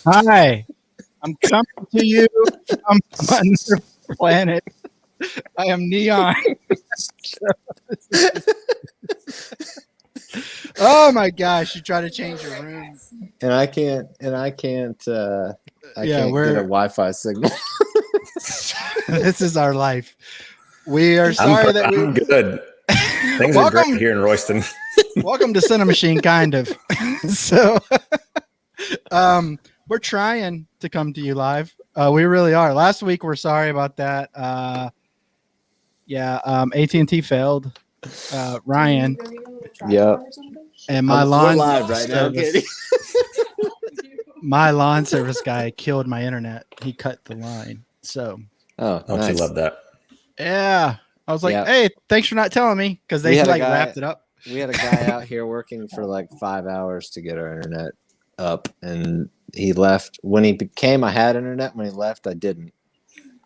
Hi, I'm coming to you from another planet. I am Neon. Oh my gosh, you try to change your room. And I can't. I can't get a Wi-Fi signal. This is our life. We are sorry that I'm good. Things are great here in Royston. Welcome to CiNEMACHiNE, kind of. So, we're trying to come to you live. We really are. Last week, we're sorry about that. AT&T failed. Ryan. Yep. And my lawn live right now, Katie. My lawn service guy killed my internet. He cut the line. So, don't you love that? Yeah, I was like, hey, thanks for not telling me, because they wrapped it up. We had a guy out here working for like 5 hours to get our internet up, and he left. When he came, I had internet. When he left, I didn't.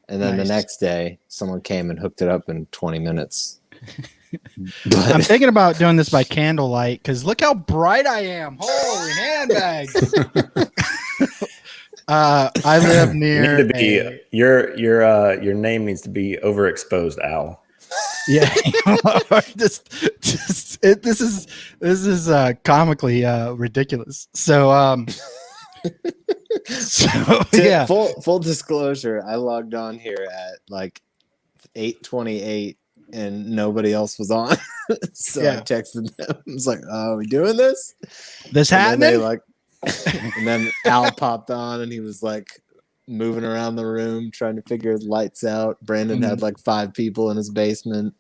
And then the next day, someone came and hooked it up in 20 minutes. I'm thinking about doing this by candlelight, because look how bright I am. Holy handbags. I live near. Your name needs to be overexposed, Al. Yeah, this is comically ridiculous. So yeah. Full disclosure, I logged on here at like 8:28 and nobody else was on. So I texted them. I was like, "Are we doing this? This happening?" And then Al popped on and he was like moving around the room trying to figure his lights out. Brandon had like 5 people in his basement.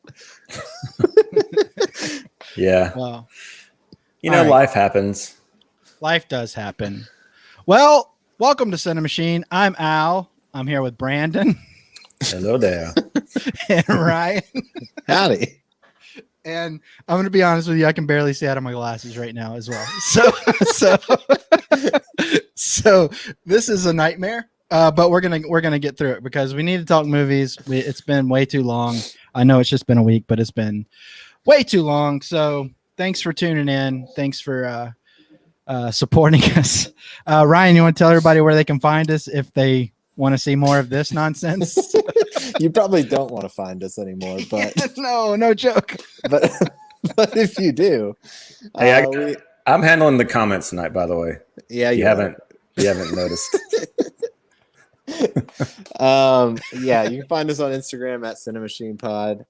Yeah. Well, life happens. Life does happen. Well, welcome to CiNEMACHiNE. I'm Al. I'm here with Brandon. Hello there. And Ryan. Howdy. And I'm going to be honest with you, I can barely see out of my glasses right now as well. So this is a nightmare. But we're gonna get through it, because we need to talk movies. It's been way too long. I know it's just been a week, but it's been way too long. So thanks for tuning in. Thanks for supporting us. Ryan, you want to tell everybody where they can find us if they want to see more of this nonsense? You probably don't want to find us anymore, but no joke. But if you do, hey, I'm handling the comments tonight, by the way. Yeah, you haven't noticed. You can find us on Instagram at CiNEMAChinePod,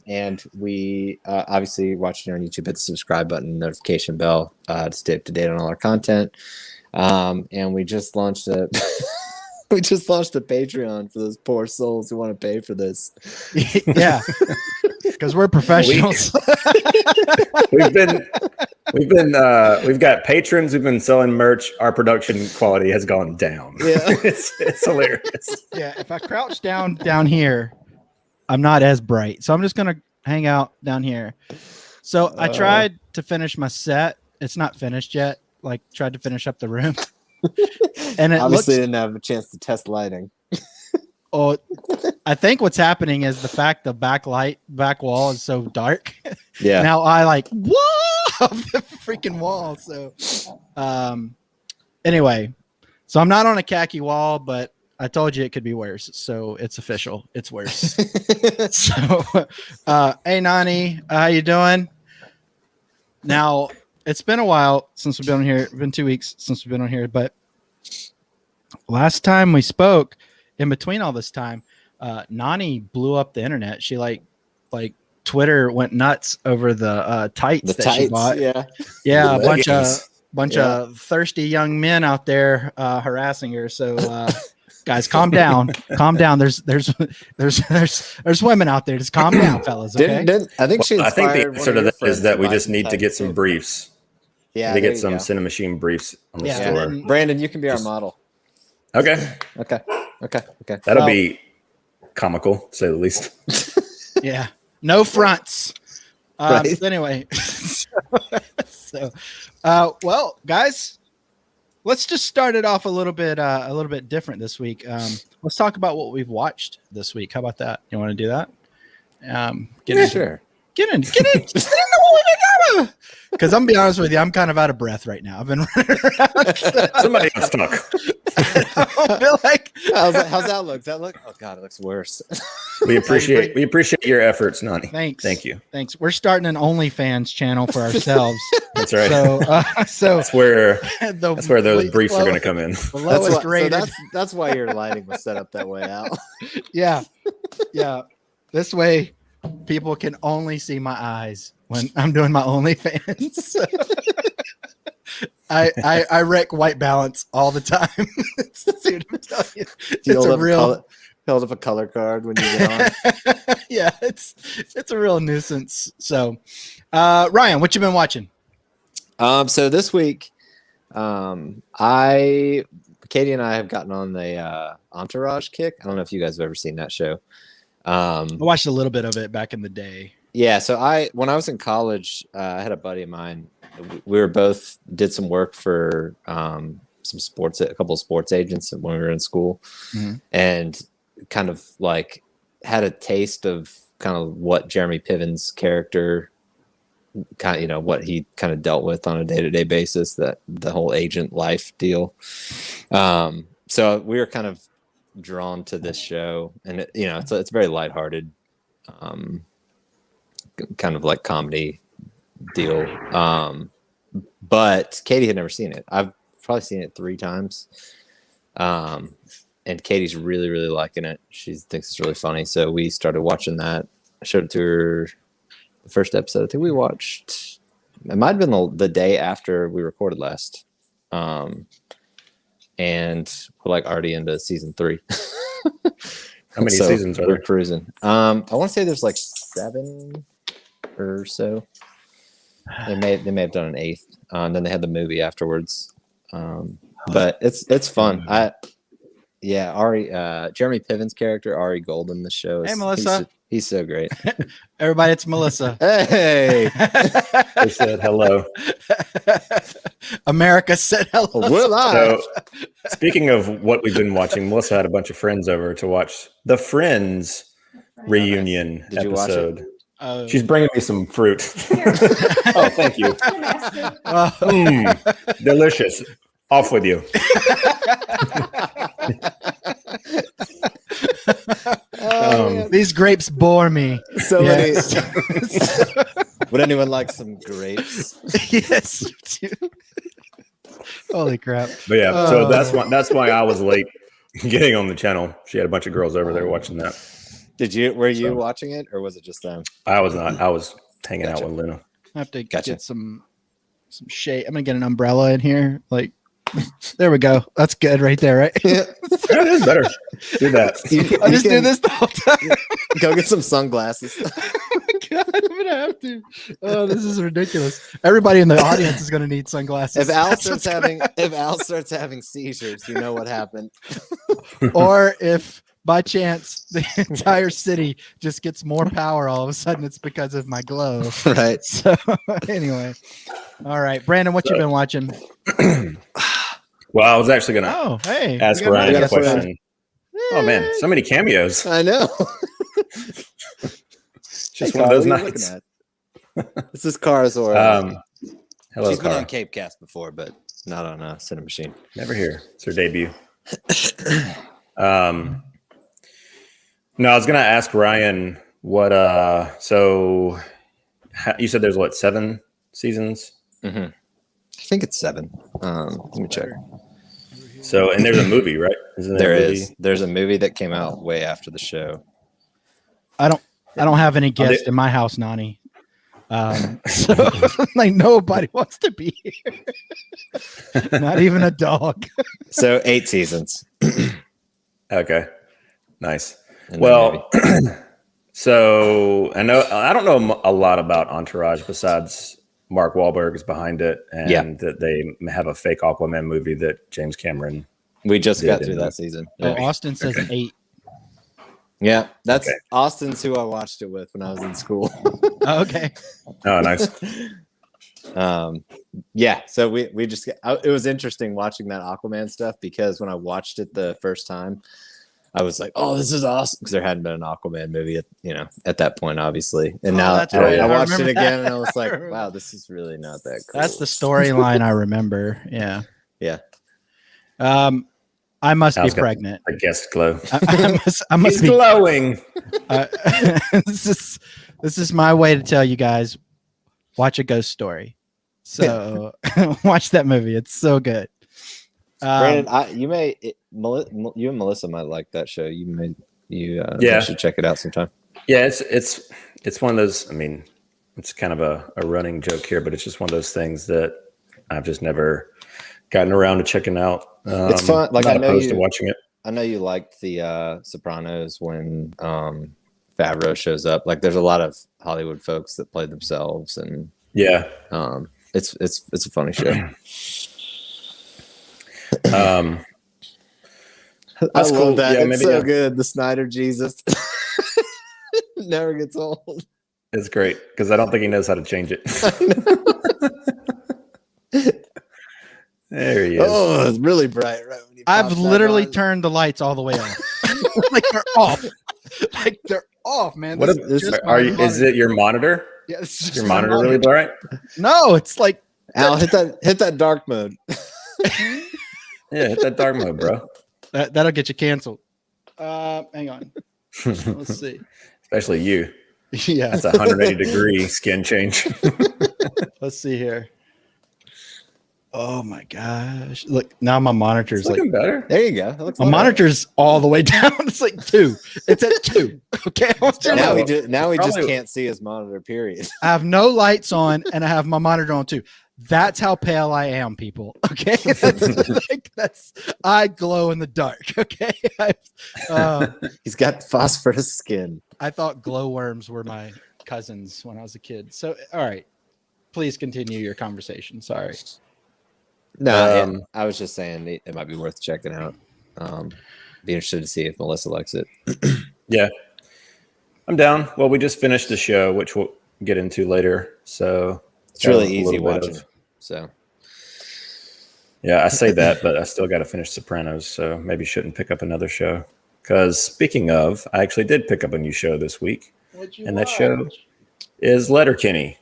and we obviously watching on YouTube, hit the subscribe button, notification bell to stay up to date on all our content. And we just launched a Patreon for those poor souls who want to pay for this. Yeah, because we're professionals. We've got patrons. We've been selling merch. Our production quality has gone down. Yeah, it's hilarious. Yeah, if I crouch down here, I'm not as bright, so I'm just gonna hang out down here. So I tried to finish my set. It's not finished yet. Like, tried to finish up the room, and it obviously didn't have a chance to test lighting. Oh, I think what's happening is the fact the back wall is so dark. Yeah. Now I whoa, the freaking wall. So, anyway, so I'm not on a khaki wall, but I told you it could be worse. So it's official. It's worse. So, hey Nani, how you doing? Now, it's been a while since we've been on here. It's been 2 weeks since we've been on here, but last time we spoke, in between all this time, Nani blew up the internet. She like Twitter went nuts over the tights she bought. Yeah, a bunch of thirsty young men out there harassing her. So guys, calm down. There's women out there. Just calm down, fellas. Okay. I think the answer to that is that we just need to get some briefs. Yeah, to get some CiNEMAChiNE briefs on the store. Brandon, you can be our model. Okay. That'll be comical, to say the least. Yeah. No fronts. Right. Anyway. Well, guys, let's just start it off a little bit different this week. Let's talk about what we've watched this week. How about that? You want to do that? Get Get in the Weve. Because I'm gonna be honest with you, I'm kind of out of breath right now. I've been running around. So Somebody got stuck. I don't feel like how's that look? Does that look? Oh God, it looks worse. We appreciate your efforts, Nani. Thanks. Thank you. Thanks. We're starting an OnlyFans channel for ourselves. That's right. So that's where those briefs are going to come in. The lowest rated. That's why your lighting was set up that way, Al. Yeah. This way, people can only see my eyes when I'm doing my OnlyFans. I wreck white balance all the time. Dude, I'm telling you, it's a real. Held up a color card when you get on. Yeah, it's a real nuisance. So, Ryan, what you been watching? So this week, Katie and I have gotten on the Entourage kick. I don't know if you guys have ever seen that show. I watched a little bit of it back in the day. Yeah, so when I was in college, I had a buddy of mine. We were both did some work for a couple of sports agents when we were in school, and kind of like had a taste of kind of what Jeremy Piven's character kind of, what he kind of dealt with on a day-to-day basis, that the whole agent life deal. So we were kind of drawn to this show, and it's very lighthearted, kind of like comedy deal. But Katie had never seen it. I've probably seen it 3 times. And Katie's really, really liking it. She thinks it's really funny. So we started watching that. I showed it to her the first episode. I think we watched, it might have been the day after we recorded last. And we're like already into season 3. How many seasons are there? We're cruising. I want to say there's like 7 or so. They may have done an 8th. And then they had the movie afterwards. But it's fun. Ari, Jeremy Piven's character, Ari Gold in the show. Hey, Melissa. He's so great. Everybody, it's Melissa. Hey. They said hello. America said hello. We're live. So, speaking of what we've been watching, Melissa had a bunch of friends over to watch the Friends reunion episode. She's bringing me some fruit. Oh, thank you. Delicious. Off with you. These grapes bore me. So many. Would anyone like some grapes? Yes. Holy crap. But yeah, so that's why I was late getting on the channel. She had a bunch of girls over there watching that. Were you watching it, or was it just them? I was not. I was hanging out with Luna. I have to get some shade. I'm gonna get an umbrella in here. Like, there we go. That's good right there, right? Yeah. That is better. Do that. I just do this the whole time. Go get some sunglasses. Oh my God, I'm gonna have to. Oh, this is ridiculous. Everybody in the audience is gonna need sunglasses. If Al starts having seizures, you know what happened. Or if by chance the entire city just gets more power all of a sudden, it's because of my glow. Right. So anyway. All right. Brandon, what you been watching? Well, I was actually gonna ask Ryan a question. Oh man, so many cameos. I know. Just one of those nights. This is Cars or hello. She's been on Cape Cast before, but not on CiNEMACHiNE. Never here. It's her debut. No, I was gonna ask Ryan what. So you said there's 7 seasons? Mm-hmm. I think it's 7. Let me check. So, and there's a movie, right? There's a movie that came out way after the show. I don't have any guests in my house, Nani. So like nobody wants to be here. Not even a dog. So 8 seasons. Okay. Nice. Well, so I don't know a lot about Entourage besides Mark Wahlberg is behind it, and that they have a fake Aquaman movie that James Cameron. We just got through that season. Oh, Austin says 8. Yeah, that's Austin's who I watched it with when I was in school. Okay. Oh, nice. Yeah, so we just it was interesting watching that Aquaman stuff, because when I watched it the first time, I was like, "Oh, this is awesome!" Because there hadn't been an Aquaman movie, at that point, obviously. And now I watched it again, and I was like, "Wow, this is really not that cool." That's the storyline I remember. Yeah. Yeah. I must be pregnant. I guess glow. I must He's be glowing. This is my way to tell you guys, watch A Ghost Story. So watch that movie. It's so good. Brandon, you and Melissa might like that show. You should check it out sometime. Yeah, it's one of those. I mean, it's kind of a running joke here, but it's just one of those things that I've just never gotten around to checking out. It's fun. Like, I'm not opposed to watching it. I know you liked the Sopranos when Favreau shows up. Like, there's a lot of Hollywood folks that play themselves, and it's a funny show. I love that. It's so good. The Snyder Jesus never gets old. It's great because I don't think he knows how to change it. There he is. Oh, it's really bright, right? When I've literally turned the lights all the way off. Like, they're off. Like, they're off, man. Is it your monitor? Yeah, it's your monitor really bright? No, it's like, Al, hit that dark mode. Yeah, hit that dark mode, bro. That'll get you canceled. Hang on. Let's see. Especially you. Yeah. That's a 180-degree skin change. Let's see here. Oh my gosh. Look, now my monitor's looking better. There you go. My monitor's all the way down. It's like 2. It's at 2. Okay. Now we just can't see his monitor, period. I have no lights on and I have my monitor on too. That's how pale I am, people. Okay. I glow in the dark. Okay. He's got phosphorus skin. I thought glowworms were my cousins when I was a kid. So, all right. Please continue your conversation. Sorry. No, I was just saying it might be worth checking out. Be interested to see if Melissa likes it. Yeah, I'm down. Well, we just finished the show, which we'll get into later. So it's really easy watching. So yeah, I say that, but I still got to finish Sopranos, so maybe shouldn't pick up another show. Because speaking of, I actually did pick up a new show this week, and that show is Letterkenny.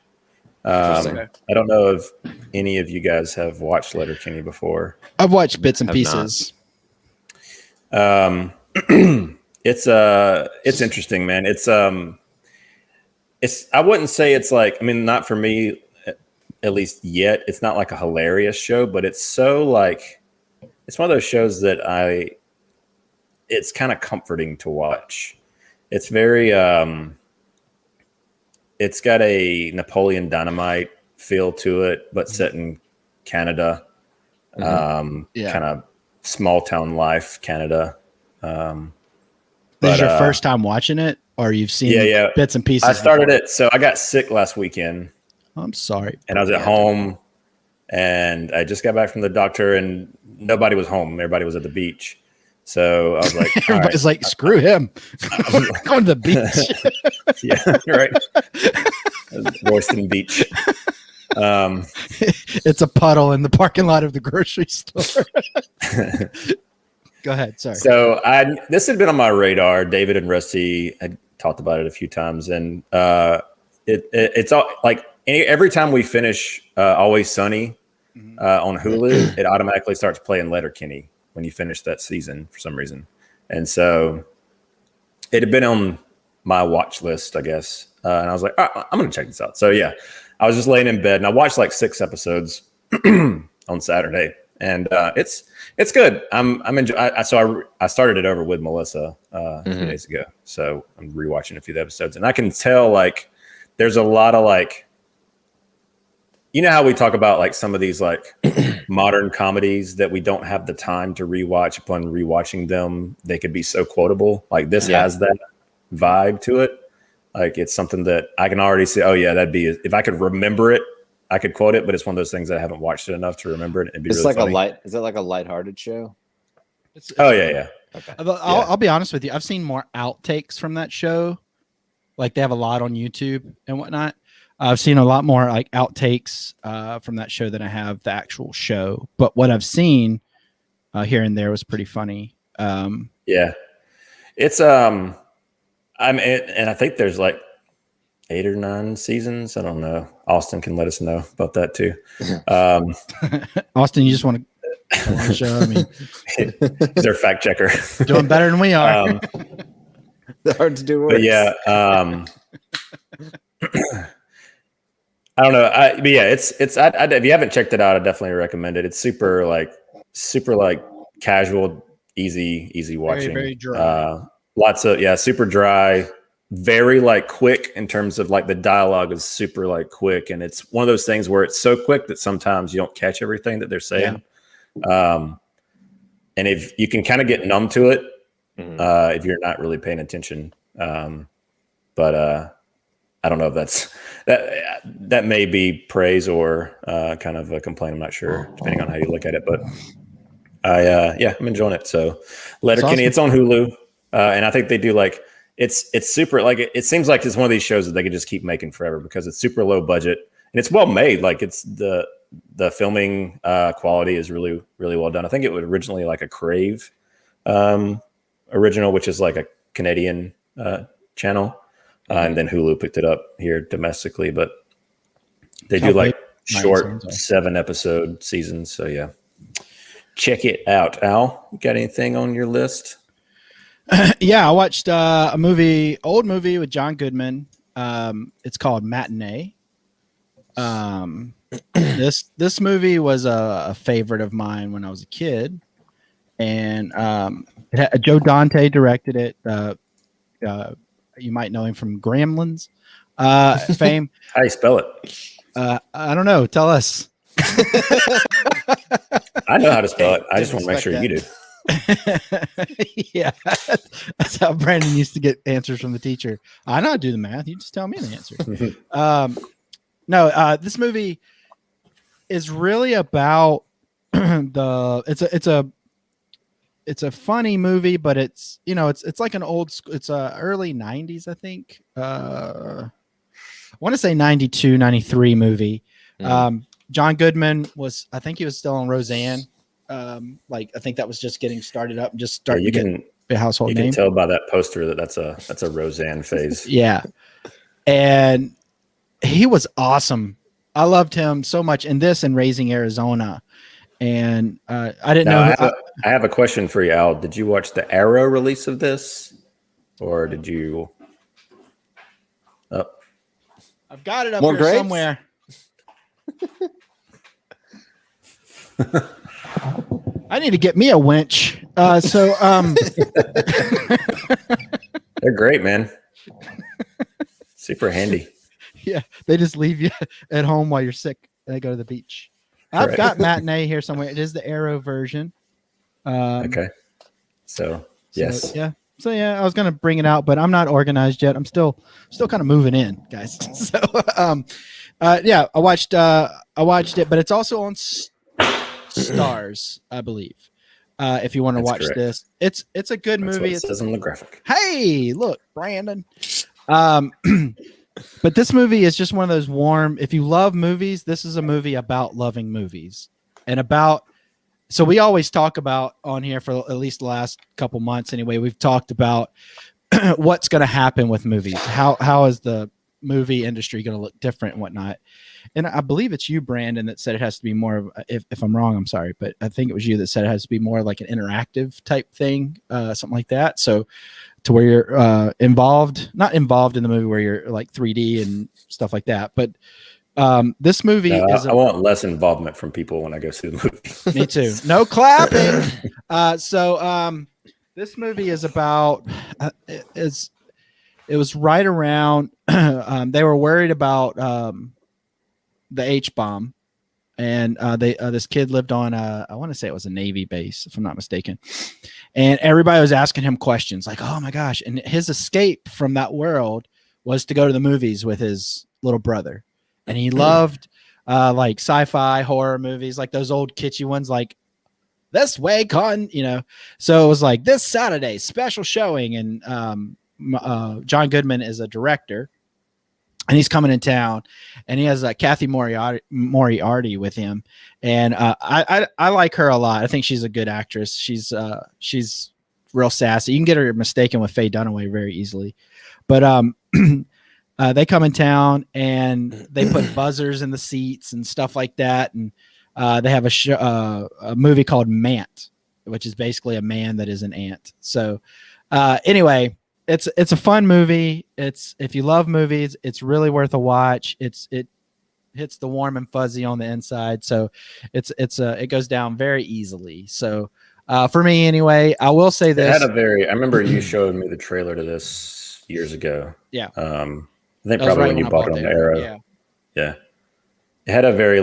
I don't know if any of you guys have watched Letterkenny before. I've watched bits and pieces. It's interesting, man. It's I wouldn't say it's like, I mean, not for me at least yet. It's not like a hilarious show, but it's so like, it's one of those shows that it's kind of comforting to watch. It's very it's got a Napoleon Dynamite feel to it, but set in Canada, kind of small town life, Canada. This is your first time watching it, or you've seen bits and pieces? I started it. So I got sick last weekend. I'm sorry. And I was at home, and I just got back from the doctor, and nobody was home. Everybody was at the beach. So I was like, everybody's like, screw him. We're going to the beach. Yeah, right. Royston Beach. It's a puddle in the parking lot of the grocery store. Go ahead. Sorry. So this had been on my radar. David and Rusty had talked about it a few times, and it's all like every time we finish Always Sunny on Hulu, it automatically starts playing Letterkenny when you finish that season for some reason. And so it had been on my watch list, I guess. And I was like, I'm going to check this out. So yeah, I was just laying in bed and I watched like 6 episodes on Saturday, and it's good. I'm enjoying. So I started it over with Melissa a few days ago. So I'm rewatching a few episodes, and I can tell like there's a lot of like, you know how we talk about like some of these like modern comedies that we don't have the time to rewatch. Upon rewatching them, they could be so quotable. Like this has that vibe to it. Like it's something that I can already see. Oh yeah, that'd be, if I could remember it, I could quote it. But it's one of those things that I haven't watched it enough to remember it. It'd be it's really like funny. Is it like a lighthearted show? Oh yeah. Okay. I'll be honest with you. I've seen more outtakes from that show. Like they have a lot on YouTube and whatnot. I've seen a lot more like outtakes from that show than I have the actual show. But what I've seen here and there was pretty funny. Yeah. It's and I think there's like 8 or 9 seasons. I don't know. Austin can let us know about that too. Austin, you just want to on the show? I mean, he's our fact checker. doing better than we are. Hard to do worse. But yeah, I don't know. But yeah, it's. if you haven't checked it out, I definitely recommend it. It's super casual, easy watching. Very dry. Lots of super dry, very like quick in terms of like the dialogue is super like quick, and it's one of those things where it's so quick that sometimes you don't catch everything that they're saying. Yeah. And if you can kind of get numb to it, if you're not really paying attention, but I don't know if that may be praise or kind of a complaint. I'm not sure, depending on how you look at it. But I'm enjoying it. So Letterkenny, it's on Hulu, and I think they do like it's super like it seems like it's one of these shows that they could just keep making forever because it's super low budget and it's well made. Like it's the filming quality is really well done. I think it was originally like a Crave original, which is like a Canadian channel. And then Hulu picked it up here domestically, but they do like short 7-episode seasons. So yeah, check it out. Al, you got anything on your list? Yeah, I watched a old movie with John Goodman. It's called Matinee. This movie was a favorite of mine when I was a kid, and Joe Dante directed it. You might know him from Gremlins fame. How do you spell it? I don't know. Tell us. I know how to spell it. I just want to make sure you do. Yeah, that's how Brandon used to get answers from the teacher. I know how to do the math. You just tell me the answer. No, this movie is really about it's a funny movie, but it's like an old school. It's early 90s, I think. I want to say 92, 93 movie. John Goodman I think he was still on Roseanne. I think that was just getting started up and just starting to get a household name. You can tell by that poster that that's a Roseanne phase. Yeah. And he was awesome. I loved him so much in this and Raising Arizona. And I didn't know. I have a question for you, Al. Did you watch the Arrow release of this, or did you? Oh. I've got it up here somewhere. I need to get me a winch. They're great, man. Super handy. Yeah, they just leave you at home while you're sick. And they go to the beach. I've got Matinee here somewhere. It is the Arrow version. Okay. So yes. So I was gonna bring it out, but I'm not organized yet. I'm still kind of moving in, guys. So I watched it, but it's also on Stars, I believe. If you want to watch this, it's a good movie. It says on the graphic. Hey, look, Brandon. But this movie is just one of those warm. If you love movies, this is a movie about loving movies and so we always talk about on here for at least the last couple months anyway. We've talked about what's going to happen with movies. How is the movie industry going to look different and whatnot? And I believe it's you, Brandon, that said it has to be more of, if I'm wrong, I'm sorry, but I think it was you that said it has to be more like an interactive type thing, something like that. So to where you're not involved in the movie where you're like 3D and stuff like that. But this movie I want less involvement from people when I go see the movie. Me too. No clapping. This movie is about it was right around they were worried about the H-bomb, and this kid lived on I want to say it was a Navy base, if I'm not mistaken, and everybody was asking him questions like, oh my gosh, and his escape from that world was to go to the movies with his little brother, and he loved like sci-fi horror movies, like those old kitschy ones, like This Way Con, so it was like this Saturday special showing, and John Goodman is a director. And he's coming in town, and he has Kathy Moriarty with him, and I like her a lot. I think she's a good actress. She's real sassy. You can get her mistaken with Faye Dunaway very easily. But they come in town and they put buzzers in the seats and stuff like that. And they have a movie called Mant, which is basically a man that is an ant. So anyway, it's a fun movie. If you love movies, it's really worth a watch. It hits the warm and fuzzy on the inside. So it goes down very easily. So for me anyway, I will say this. I remember you showed me the trailer to this years ago. Yeah. I think probably right when you bought it on the Arrow. Yeah. It had a very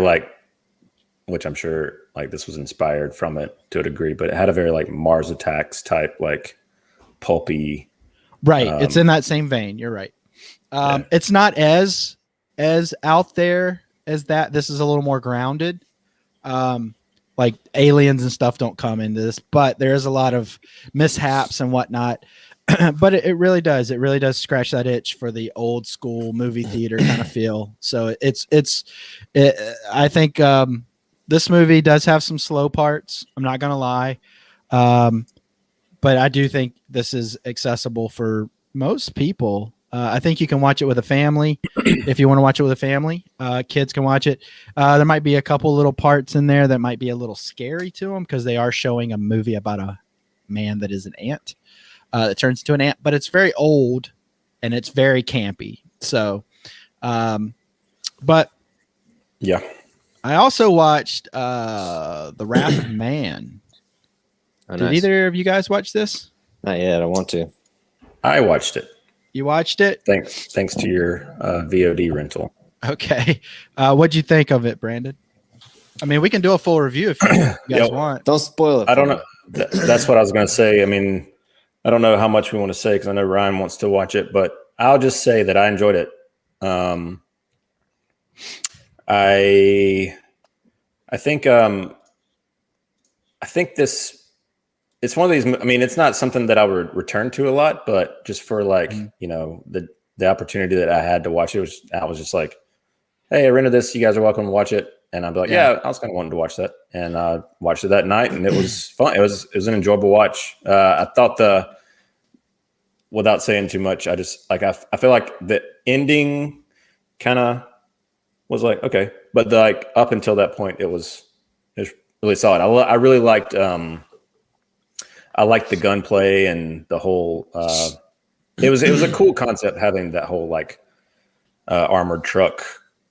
which I'm sure this was inspired from it to a degree, but it had a very Mars Attacks type, pulpy. Right. It's in that same vein. You're right. It's not as out there as that. This is a little more grounded. Like aliens and stuff don't come into this, but there is a lot of mishaps and whatnot. But it really does. It really does scratch that itch for the old school movie theater kind of feel. So I think this movie does have some slow parts. I'm not going to lie. But I do think this is accessible for most people. I think you can watch it with a family if you want to watch it with a family. Kids can watch it. There might be a couple little parts in there that might be a little scary to them because they are showing a movie about a man that is an ant. That turns into an ant, but it's very old and it's very campy. So, but yeah, I also watched The Wrath of Man. Oh, Did nice. either of you guys watch this? Not yet. I want to. I watched it. You watched it? Thanks to your VOD rental. Okay. What'd you think of it, Brandon? I mean, we can do a full review if you guys want. Don't spoil it. I don't know. That's what I was going to say. I mean, I don't know how much we want to say because I know Ryan wants to watch it, but I'll just say that I enjoyed it. I think this. It's one of these. I mean, it's not something that I would return to a lot, but just for the opportunity that I had to watch it, I was just like, hey, I rented this. You guys are welcome to watch it. And I'd be like, yeah, I was kind of wanting to watch that. And I watched it that night and it was fun. It was an enjoyable watch. I thought without saying too much, I just I feel like the ending kind of was like, okay. But up until that point, it was really solid. I really liked, I liked the gunplay and the whole, it was a cool concept having that whole armored truck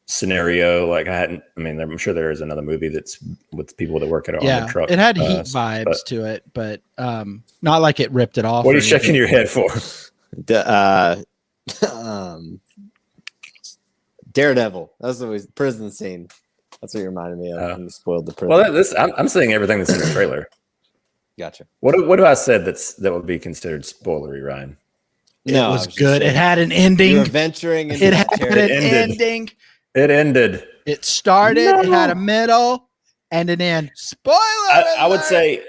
scenario. I'm sure there is another movie that's with people that work at an armored truck. It had heat vibes to it, but not like it ripped it off. What are you shaking your head for? Daredevil. That's always prison scene. That's what you reminded me of. When you spoiled the prison. Well, I'm saying everything that's in the trailer. Gotcha. What do I said that would be considered spoilery, Ryan? No, it was good. It had an ending. You were venturing into it had an ending. It ended. It started. It had a middle and an end. Spoiler! I would say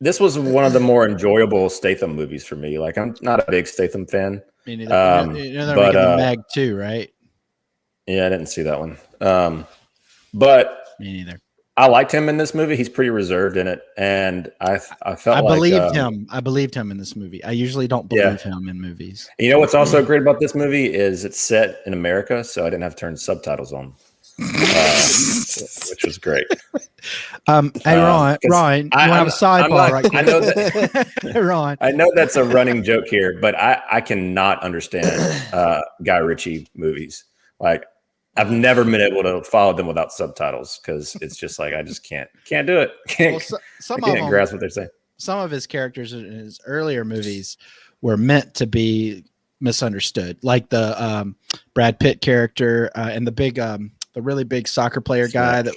this was one of the more enjoyable Statham movies for me. I'm not a big Statham fan. Me neither. They're making the Meg too, right? Yeah, I didn't see that one. But me neither. I liked him in this movie. He's pretty reserved in it, and I felt I believed him. I believed him in this movie. I usually don't believe him in movies. You know what's also great about this movie is it's set in America, so I didn't have to turn subtitles on, which was great. Hey, Ryan, you want to have a sidebar right quick? I know that, Ron. I know that's a running joke here, but I cannot understand Guy Ritchie movies. I've never been able to follow them without subtitles because it's just I just can't do it. I can't grasp what they're saying. Some of his characters in his earlier movies were meant to be misunderstood, like the Brad Pitt character and the really big soccer player guy that.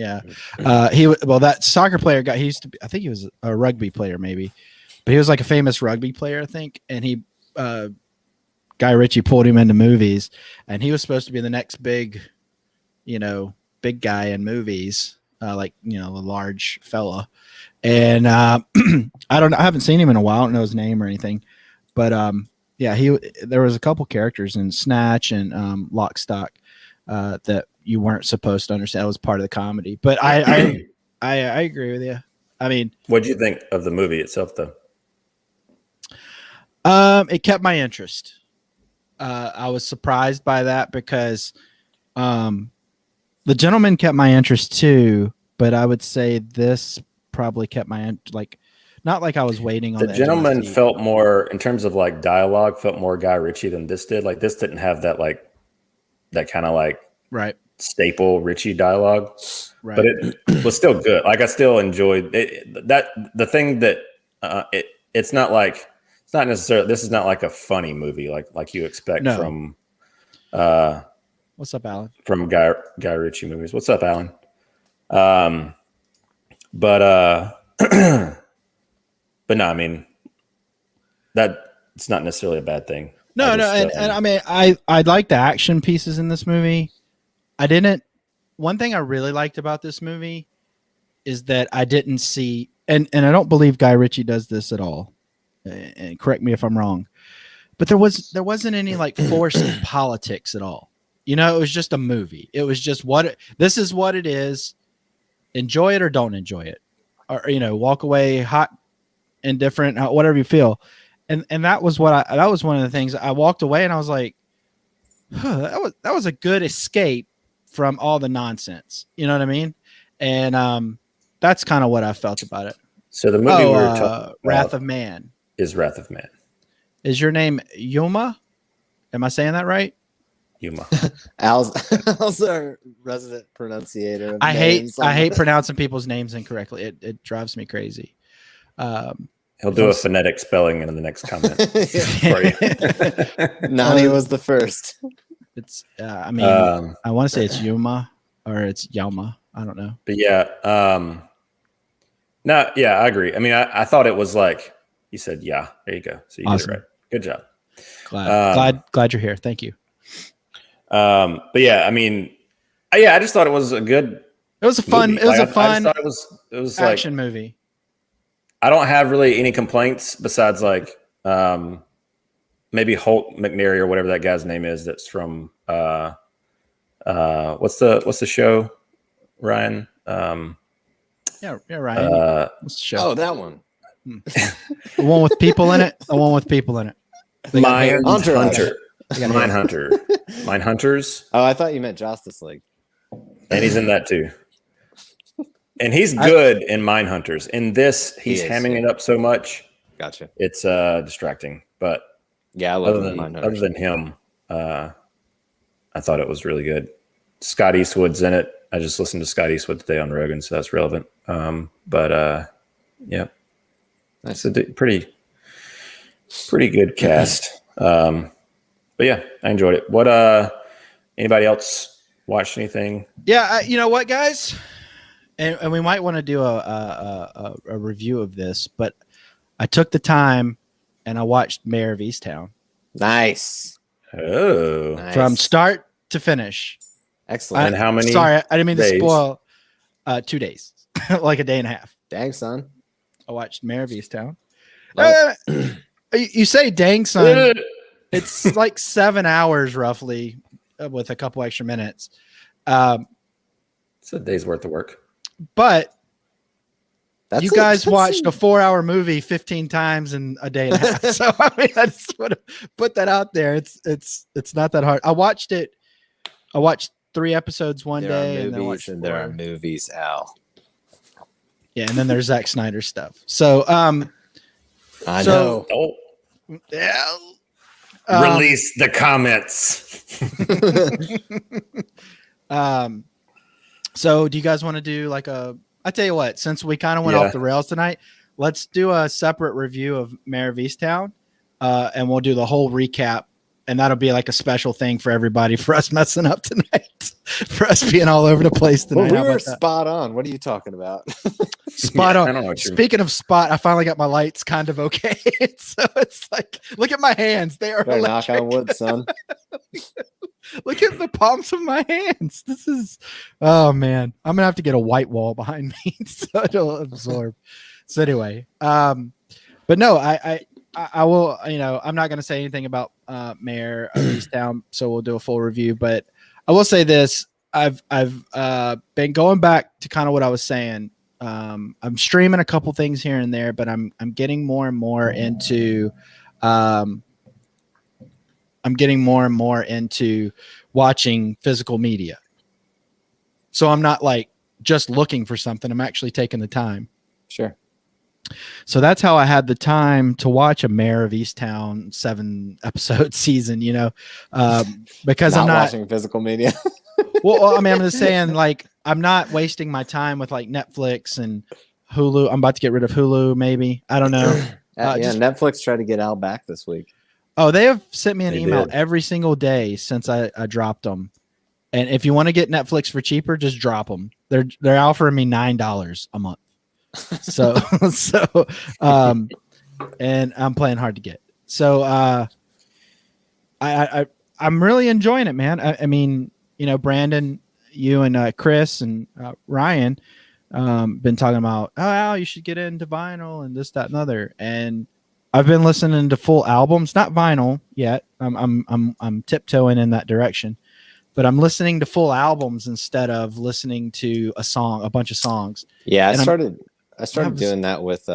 That soccer player guy. He used to be. I think he was a rugby player, maybe, but he was like a famous rugby player, I think, and he. Guy Ritchie pulled him into movies, and he was supposed to be the next big guy in movies, a large fella. And I haven't seen him in a while. I don't know his name or anything, but there was a couple characters in Snatch and Lock, Stock that you weren't supposed to understand. It was part of the comedy, but I agree with you. I mean, what did you think of the movie itself, though? It kept my interest. I was surprised by that because The Gentleman kept my interest too, but I would say this probably kept my not like I was waiting on The the edge of my Gentleman seat. felt more, in terms of like dialogue, felt more Guy Ritchie than this did. Like this didn't have that kind of like right, staple Ritchie dialogue, right. but it was still good. Like I still enjoyed it. The thing that it's not necessarily, this is not like a funny movie like you expect No. from What's up, Alan? from Guy Ritchie movies. What's up, Alan? But but no, I mean that it's not necessarily a bad thing. No, and I mean I like the action pieces in this movie. One thing I really liked about this movie is that I didn't see, and I don't believe Guy Ritchie does this at all. And correct me if I'm wrong, but there wasn't any like force of politics at all. You know, it was just a movie. It was just this is what it is. Enjoy it or don't enjoy it, or walk away hot, indifferent, whatever you feel. And that was one of the things I walked away and I was like, that was a good escape from all the nonsense. You know what I mean? And that's kind of what I felt about it. So the movie we were talking about Wrath of Man. Is Wrath of Man. Is your name Yuma? Am I saying that right? Yuma. Al's our resident pronunciator. I hate pronouncing people's names incorrectly. It drives me crazy. He'll do a phonetic spelling in the next comment. Nani was the first. It's I mean I want to say it's Yuma or it's Yama. I don't know. But yeah, no, yeah, I agree. I mean, I thought it was like you said, yeah, there you go. So you awesome. did it right. Good job. Glad you're here. Thank you. But yeah, I mean, I just thought it was a good. It was a fun. Movie. It was like, a fun. I thought it was action movie. I don't have really any complaints besides like maybe Holt McNary or whatever that guy's name is. That's from what's the show, Ryan? Yeah, Ryan. What's the show? Oh, that one. The one with people in it. The one with people in it. Mine Hunter. Mine Hunters. Oh, I thought you meant Justice League. And he's in that too. And he's good in Mine Hunters. In this, he's hamming it up so much. Gotcha. It's distracting. But yeah, I love Mine Hunters. Other than him, I thought it was really good. Scott Eastwood's in it. I just listened to Scott Eastwood today on Rogan, so that's relevant. Yeah, that's a pretty good cast. But yeah, I enjoyed it. What? Anybody else watched anything? Yeah, you know what, guys, and we might want to do a review of this, but I took the time and I watched Mayor of Easttown. Nice. Oh, from start to finish. Excellent. And how many? Sorry, I didn't mean days? to spoil. 2 days, like a day and a half. Dang, son. I watched Mayor of Easttown. You say dang, son. It's like 7 hours roughly with a couple extra minutes. It's a day's worth of work. But you guys that's watched a 4-hour movie 15 times in a day and a half. So I mean, I just want to put that out there. It's not that hard. I watched 3 episodes one day, and then watched 4. There are movies, Al. Yeah, and then there's Zack Snyder stuff. So I know. Oh, yeah. Release the comments. So do you guys want to do like I tell you what, since we kind of went off the rails tonight, let's do a separate review of Mayor of Easttown, and we'll do the whole recap, and that'll be like a special thing for everybody for us messing up tonight, for us being all over the place tonight. Well, we were spot on. What are you talking about? Spot on. I don't know what Speaking of spot, I finally got my lights kind of okay. So it's like, look at my hands. They are Better knock electric. on wood, son. Look at the palms of my hands. This is, oh man, I'm gonna have to get a white wall behind me so it'll absorb. So anyway, but no, I will. I'm not gonna say anything about Mayor of Easttown, so we'll do a full review. But I will say this: I've been going back to kind of what I was saying. I'm streaming a couple things here and there, but I'm getting more and more into I'm getting more and more into watching physical media. So I'm not like just looking for something. I'm actually taking the time. Sure. So that's how I had the time to watch a Mayor of Easttown 7-episode season, because I'm not watching physical media. well, I mean, I'm just saying, like, I'm not wasting my time with like Netflix and Hulu. I'm about to get rid of Hulu, maybe. I don't know. Netflix tried to get Al back this week. Oh, they have sent me an They email did. every single day since I dropped them. And if you want to get Netflix for cheaper, just drop them. They're offering me $9 a month. So and I'm playing hard to get. So I'm really enjoying it, man. I mean, Brandon, you and Chris and Ryan been talking about, Al, you should get into vinyl and this, that, and other. And I've been listening to full albums, not vinyl yet. I'm tiptoeing in that direction, but I'm listening to full albums instead of listening to a bunch of songs. Yeah, And I started doing that with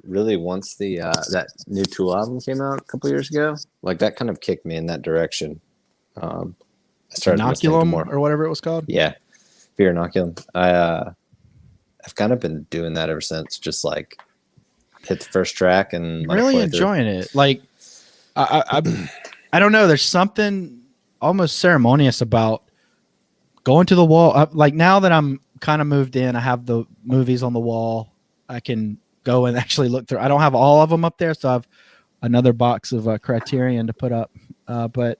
really once the that new Tool album came out a couple years ago. Like that kind of kicked me in that direction. I started listening to Inoculum more, or whatever it was called. Yeah, Fear Inoculum. I've kind of been doing that ever since. Just like hit the first track and I'm really enjoying it. Like I don't know. There's something almost ceremonious about going to the wall. Like now that I'm kind of moved in, I have the movies on the wall. I can go and actually look through. I don't have all of them up there, so I have another box of Criterion to put up. But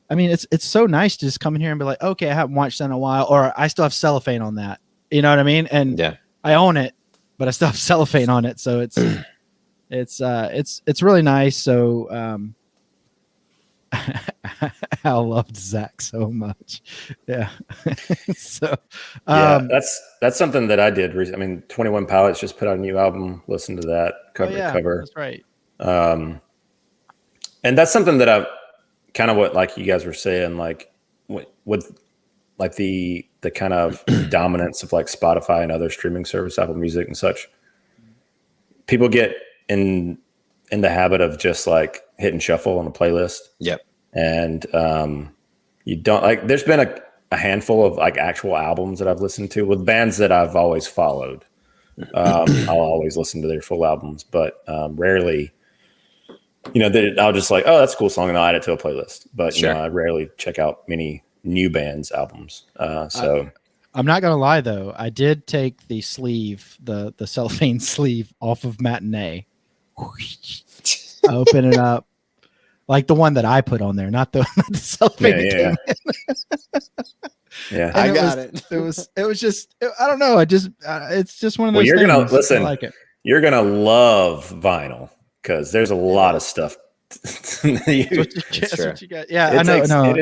I mean, it's so nice to just come in here and be like, okay, I haven't watched that in a while, or I still have cellophane on that. You know what I mean? And yeah, I own it, but I still have cellophane on it, so it's really nice. So Al loved Zach so much. Yeah. So that's something that I did recently. I mean, 21 Pilots just put out a new album. Listen to that cover to cover. That's right. And that's something that I kind of what like you guys were saying, like with like the kind of dominance of like Spotify and other streaming service, Apple Music and such. People get in the habit of just like hitting shuffle on a playlist. Yep. And you don't like. There's been a handful of like actual albums that I've listened to with bands that I've always followed. I'll always listen to their full albums, but rarely. I'll just like, oh, that's a cool song, and I'll add it to a playlist. But Sure. I rarely check out many new bands' albums. So I'm not gonna lie though, I did take the sleeve, the cellophane sleeve off of Matinee. Open it up, like the one that I put on there, not the cellophane. Yeah. I got it. It was just I don't know. It's just one of those. Well, you're things. gonna listen. I like it. You're gonna love vinyl because there's a lot of stuff. That's what you got. Yeah, It I know. takes- No,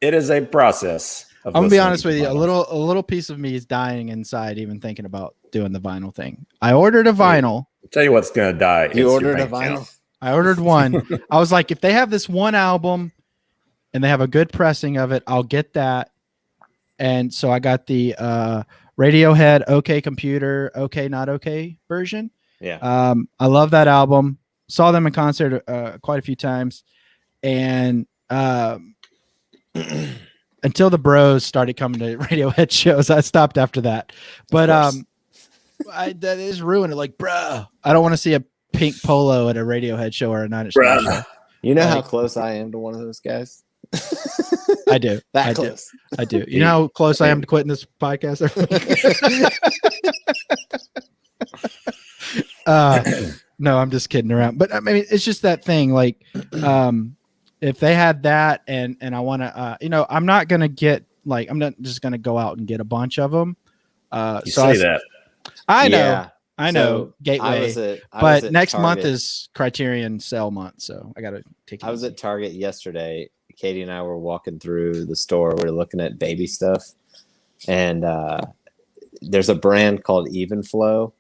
It is a process. I'm gonna be honest with you. A vinyl. little piece of me is dying inside, even thinking about doing the vinyl thing. I ordered a vinyl. I'll tell you what's gonna die. You It's ordered your a bank vinyl? account. I ordered one. I was like, if they have this one album and they have a good pressing of it, I'll get that. And so I got the Radiohead OK Computer, OK Not OK version. Yeah. I love that album. Saw them in concert quite a few times. And until the bros started coming to Radiohead shows, I stopped after that. But that is ruined. Like, bruh, I don't want to see a pink polo at a Radiohead show or a Nine Inch Nails show. You know how close I am to one of those guys? I do. That I close. do. I do. You know how close I am to quitting this podcast? No, I'm just kidding around. But I mean, it's just that thing. Like, if they had that, and I want to, I'm not gonna get like, I'm not just gonna go out and get a bunch of them. You say that. I know. Yeah. I know. So Gateway. I was But at next month Target. is Criterion sale month, so I gotta take it. I was easy. at Target yesterday. Katie and I were walking through the store. We were looking at baby stuff, and there's a brand called Even Flow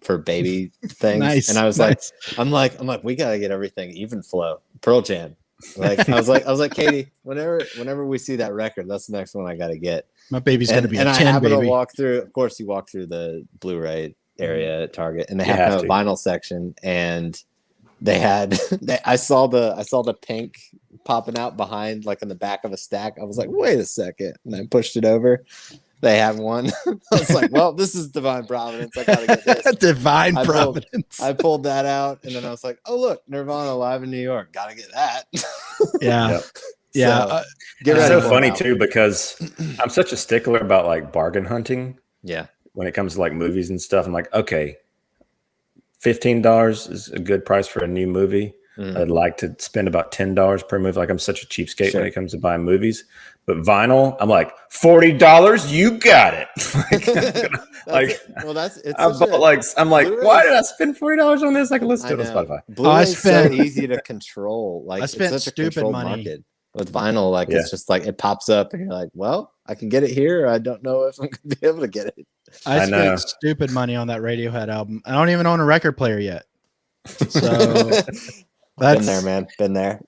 for baby things. Nice. And I was Nice. like, I'm like, we gotta get everything Even Flow. Pearl Jam. Like I was like, Katie, whenever we see that record, that's the next one I gotta get. My baby's gonna be and a I 10 happen baby. to walk through. Of course, you walk through the Blu-ray area at Target, and they You have have a to. vinyl section, and I saw the pink popping out behind, like in the back of a stack. I was like, wait a second, and I pushed it over. They have one. I was like, well, this is divine providence. I gotta get this. Divine providence. I pulled that out, and then I was like, oh look, Nirvana live in New York. Gotta get that. Yeah. Yep. Yeah. So, It's so funny too, because I'm such a stickler about like bargain hunting. Yeah. When it comes to like movies and stuff, I'm like, okay, $15 is a good price for a new movie. I'd like to spend about $10 per movie. Like, I'm such a cheapskate when it comes to buying movies. But vinyl, I'm like, $40, you got it. I'm like, Blu-rays, why did I spend $40 on this? I can listen to it on Spotify. Blu-ray's so easy to control. Like, I spent it's such a stupid controlled money. market. With vinyl, like it's just like it pops up and you're like, well, I can get it here. I don't know if I'm gonna be able to get it. I spent stupid money on that Radiohead album. I don't even own a record player yet. So that's been there, man. Been there.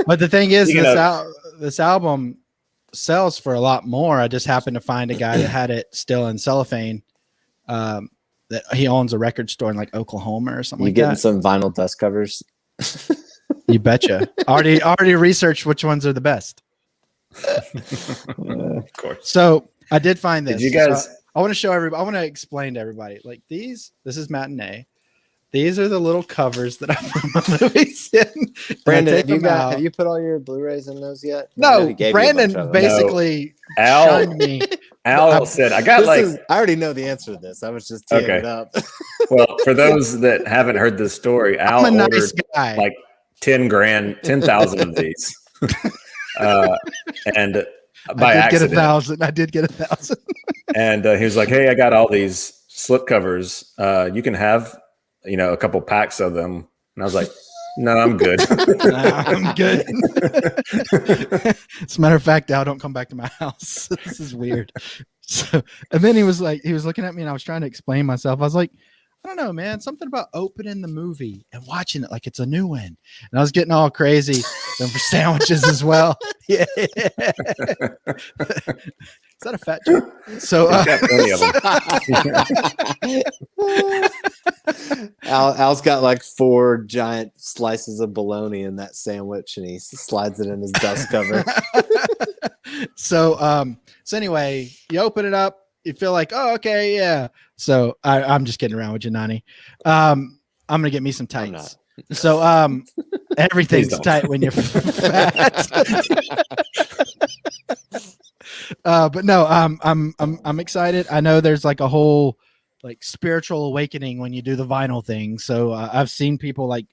But the thing is, this album sells for a lot more. I just happened to find a guy that had it still in cellophane. That he owns a record store in like Oklahoma or something. You getting some vinyl dust covers? You betcha. Already researched which ones are the best. Of course. So I did find this. Did you guys? So I want to show everybody. I want to explain to everybody. Like these. This is Matinee. These are the little covers that I put my movies in. Brandon, have you put all your Blu-rays in those yet? No, Brandon basically shunned me. Al said, I already know the answer to this. I was just teeing it up. Well, for those that haven't heard this story, Al ordered like 10,000 of these. And by accident. I did get 1,000. And he was like, hey, I got all these slip covers. You can have, a couple packs of them. And I was like, no, I'm good. I'm good. As a matter of fact, Al, don't come back to my house. This is weird. So, and then he was looking at me and I was trying to explain myself. I was like, I don't know, man. Something about opening the movie and watching it like it's a new one. And I was getting all crazy. Them for sandwiches as well. Yeah. Is that a fat joke? So got plenty of them. Al's got like 4 giant slices of bologna in that sandwich, and he slides it in his dust cover. So anyway, you open it up, you feel like, oh, okay, yeah. So I'm just kidding around with you, Nani. I'm gonna get me some tights. So everything's tight when you're fat. But no, I'm excited. I know there's like a whole like spiritual awakening when you do the vinyl thing. So I've seen people like,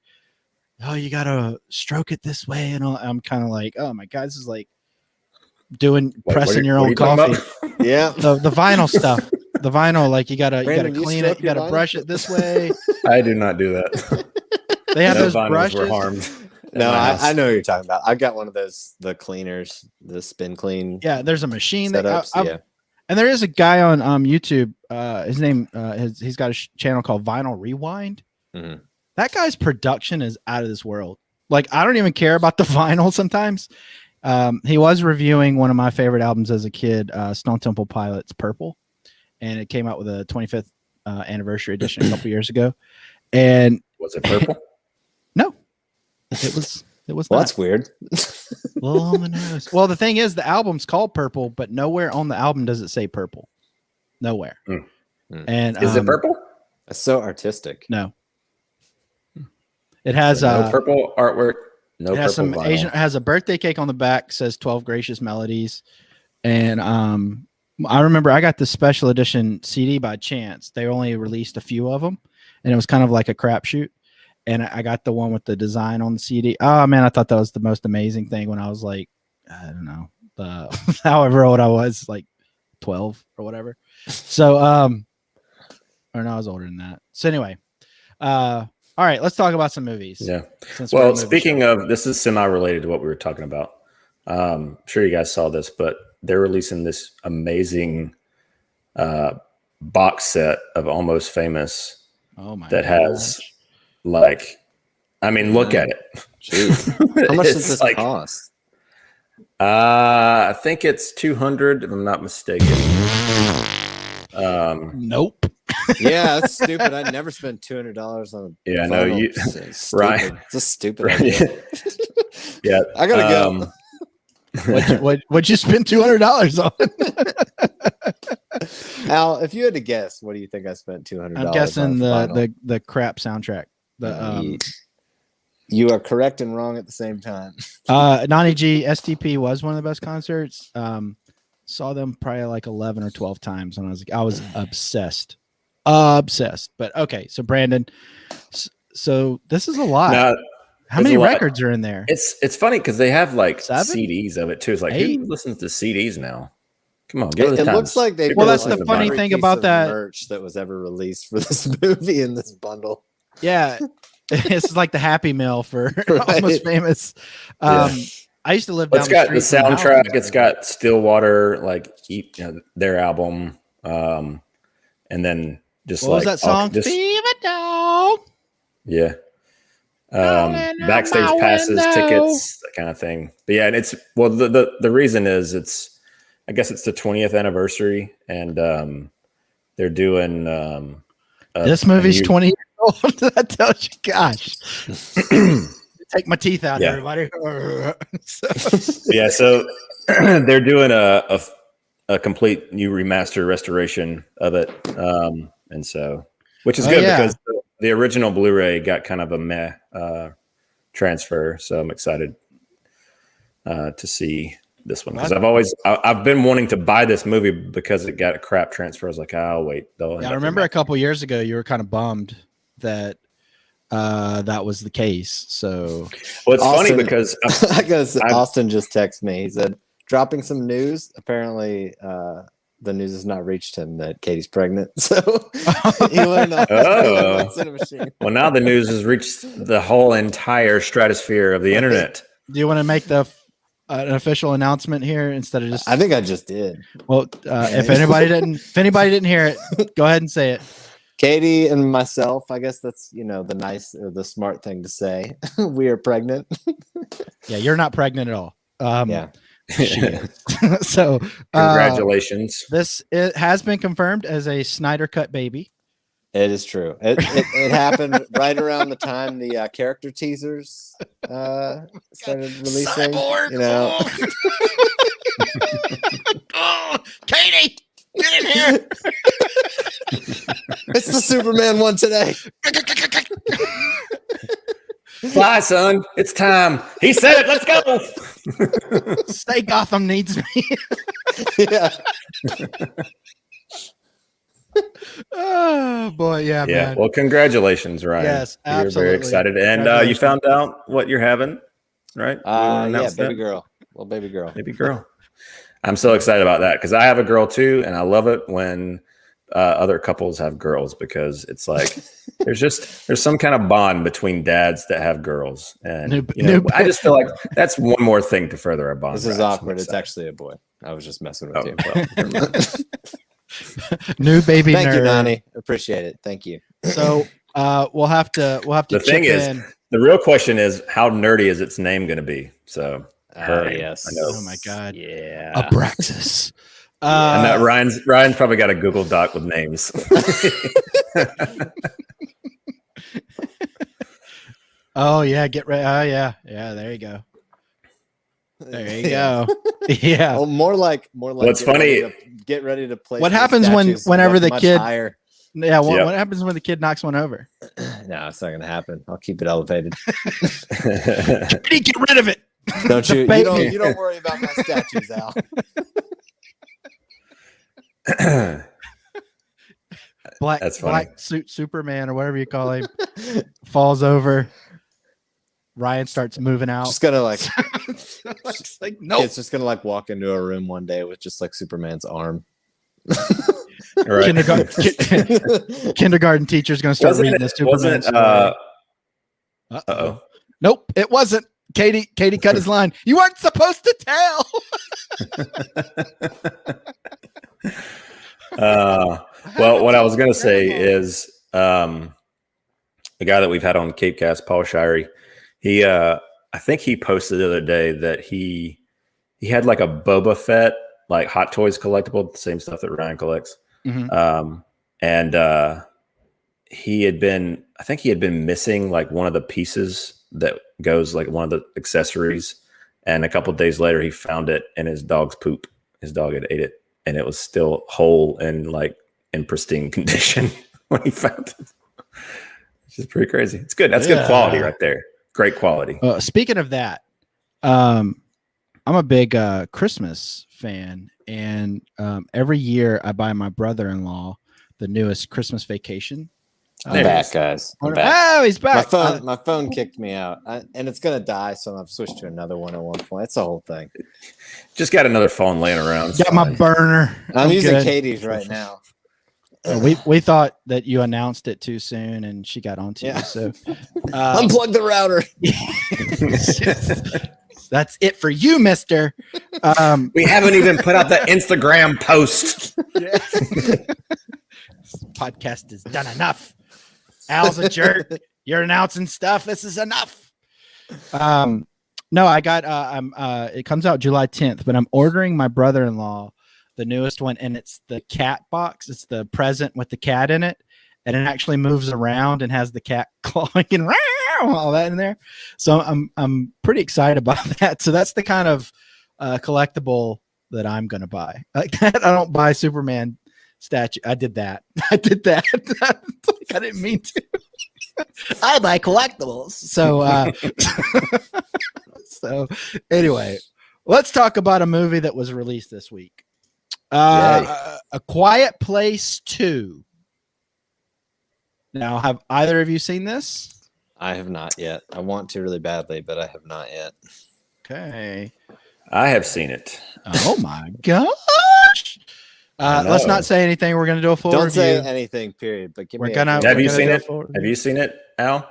oh, you gotta stroke it this way, and all. I'm kind of like, oh my god, this is like pressing your own coffee. Yeah, the vinyl stuff. The vinyl, like you gotta clean it, you gotta brush it this way. I do not do that. They have those brushes. brushes. Were harmed. No, I know what you're talking about. I got one of those, the cleaners, the spin clean. Yeah, there's a machine setups, and there is a guy on YouTube. His name, he's got a channel called Vinyl Rewind. Mm-hmm. That guy's production is out of this world. Like I don't even care about the vinyl sometimes. He was reviewing one of my favorite albums as a kid, Stone Temple Pilots' Purple, and it came out with a 25th anniversary edition a couple years ago. And was it purple? No, it was. Well, not. That's weird. Well, on the nose. Well, the thing is, the album's called Purple, but nowhere on the album does it say purple. Nowhere. And is it purple? That's so artistic. No. It has no purple artwork. No, it has purple some vinyl. Asian. It has a birthday cake on the back. Says 12 Gracious Melodies, and I remember I got the special edition CD by chance. They only released a few of them, and it was kind of like a crapshoot. And I got the one with the design on the CD. Oh man, I thought that was the most amazing thing when I was like, I don't know, however old I was, like 12 or whatever. So, or no, I was older than that. So anyway, all right, let's talk about some movies. Yeah. Well, speaking of, this is semi-related to what we were talking about. I'm sure you guys saw this, but they're releasing this amazing box set of Almost Famous. Oh my! That has. Like, I mean, look at it. Jeez. How much does this cost? I think it's $200, if I'm not mistaken. Nope. Yeah, that's stupid. I'd never spend $200 on a Yeah, no, you, It's Ryan. stupid. It's a stupid idea. Yeah, I gotta go. What'd you spend $200 on? Al, if you had to guess, what do you think I spent $200? I'm guessing on the crap soundtrack. You are correct and wrong at the same time. Nani G STP was one of the best concerts. Saw them probably like 11 or 12 times when I was obsessed. But okay, so Brandon, so this is a lot. now, How many records are in there? it's funny because they have like 7? CDs of it too. It's like, 8? who listens to CDs now? Come on, give It looks like they. Well, that's the like funny every thing piece about of that merch that was ever released for this movie in this bundle. Yeah, it's like the Happy Meal for Almost Famous. I used to live down It's got the street from soundtrack. house. It's got Stillwater, like their album, and then just What was that song? Fever Dog. Yeah. Backstage passes, tickets, that kind of thing. But yeah, and it's the reason is I guess it's the 20th anniversary, and they're doing this movie's 20 years old. That tells you, gosh. Take my teeth out, everybody. So they're doing a complete new remaster restoration of it, and so which is good because the original Blu-ray got kind of a meh transfer, so I'm excited to see this one because I've been wanting to buy this movie because it got a crap transfer. I was like, I'll wait. I remember a couple years ago you were kind of bummed that that was the case. So it's funny because Austin just texted me. He said, dropping some news. Apparently, the news has not reached him that Katie's pregnant. So he went on CiNEMACHiNE. Well, now the news has reached the whole entire stratosphere of the internet. Do you want to make an official announcement here instead of just? I think I just did. Well, if anybody didn't hear it, go ahead and say it. Katie and myself, I guess that's the nice or the smart thing to say. We are pregnant. Yeah, you're not pregnant at all. Yeah. She is. So congratulations. It has been confirmed as a Snyder Cut baby. It is true. It happened right around the time the character teasers started releasing. Cyborg. Oh, Katie, get in here. It's the Superman one today. Fly, son. It's time. He said it. Let's go. Say Gotham needs me. Yeah. Oh boy, yeah, man. Well, congratulations, Ryan. Yes, absolutely. You're very excited, and you found out what you're having, right? Baby girl. Well, baby girl. I'm so excited about that because I have a girl too, and I love it when other couples have girls because it's like there's some kind of bond between dads that have girls, and I just feel like that's one more thing to further our bond. This is awkward. It's actually a boy. I was just messing with you. New baby. Thank nerd. you, Nani. Appreciate it. Thank you. So we'll have to. The thing is, the real question is how nerdy is its name going to be? So yes. I know. Oh my god. Yeah. Abraxas. And that Ryan's probably got a Google Doc with names. Oh yeah, get ready. Oh yeah, there you go. There you go. Yeah. Oh, more like. What's funny? Get ready to play. What happens whenever the kid? Higher. Yeah. What happens when the kid knocks one over? No, it's not going to happen. I'll keep it elevated. Get rid of it. Don't you? You don't worry about my statues, Al. Black suit Superman or whatever you call him falls over. Ryan starts moving out. Just gonna like no. It's just gonna walk into a room one day with just Superman's arm. Right. Kindergarten teacher's gonna start reading this Superman story. Uh-oh. Nope, it wasn't. Katie cut his line. You weren't supposed to tell. Well, what I was going to say is the guy that we've had on Cape Cast, Paul Shirey, I think he posted the other day that he had like a Boba Fett, like Hot Toys collectible, the same stuff that Ryan collects. Mm-hmm. and I think he had been missing like one of the pieces that goes like one of the accessories. And a couple of days later, he found it in his dog's poop. His dog had ate it, and it was still whole and like in pristine condition when he found it. Which is pretty crazy. It's good. That's good quality right there. Great quality. Speaking of that, I'm a big Christmas fan, and every year I buy my brother-in-law the newest Christmas Vacation. I'm back, guys. I'm back. Oh, he's back. My phone kicked me out, and it's gonna die, so I've switched to another one at one point. It's the whole thing. Just got another phone laying around. Got my burner. I'm using Katie's right now. We thought that you announced it too soon, and she got onto you. So unplug the router. That's it for you, mister. We haven't even put out the Instagram post. This podcast is done enough. Al's a jerk. You're announcing stuff. This is enough. No, I got it comes out July 10th, but I'm ordering my brother-in-law the newest one, and it's the cat box. It's the present with the cat in it, and it actually moves around and has the cat clawing and all that in there. So I'm pretty excited about that. So that's the kind of collectible that I'm gonna buy. Like that, I don't buy Superman statue. I did that. I didn't mean to. I buy collectibles. So so anyway, let's talk about a movie that was released this week. A Quiet Place 2. Now, have either of you seen this? I have not yet. I want to really badly, but I have not yet. Okay. I have seen it. Oh my gosh. Let's not say anything. We're going to do a full review. Don't say anything, period. But give me Have you seen it? Have you seen it, Al?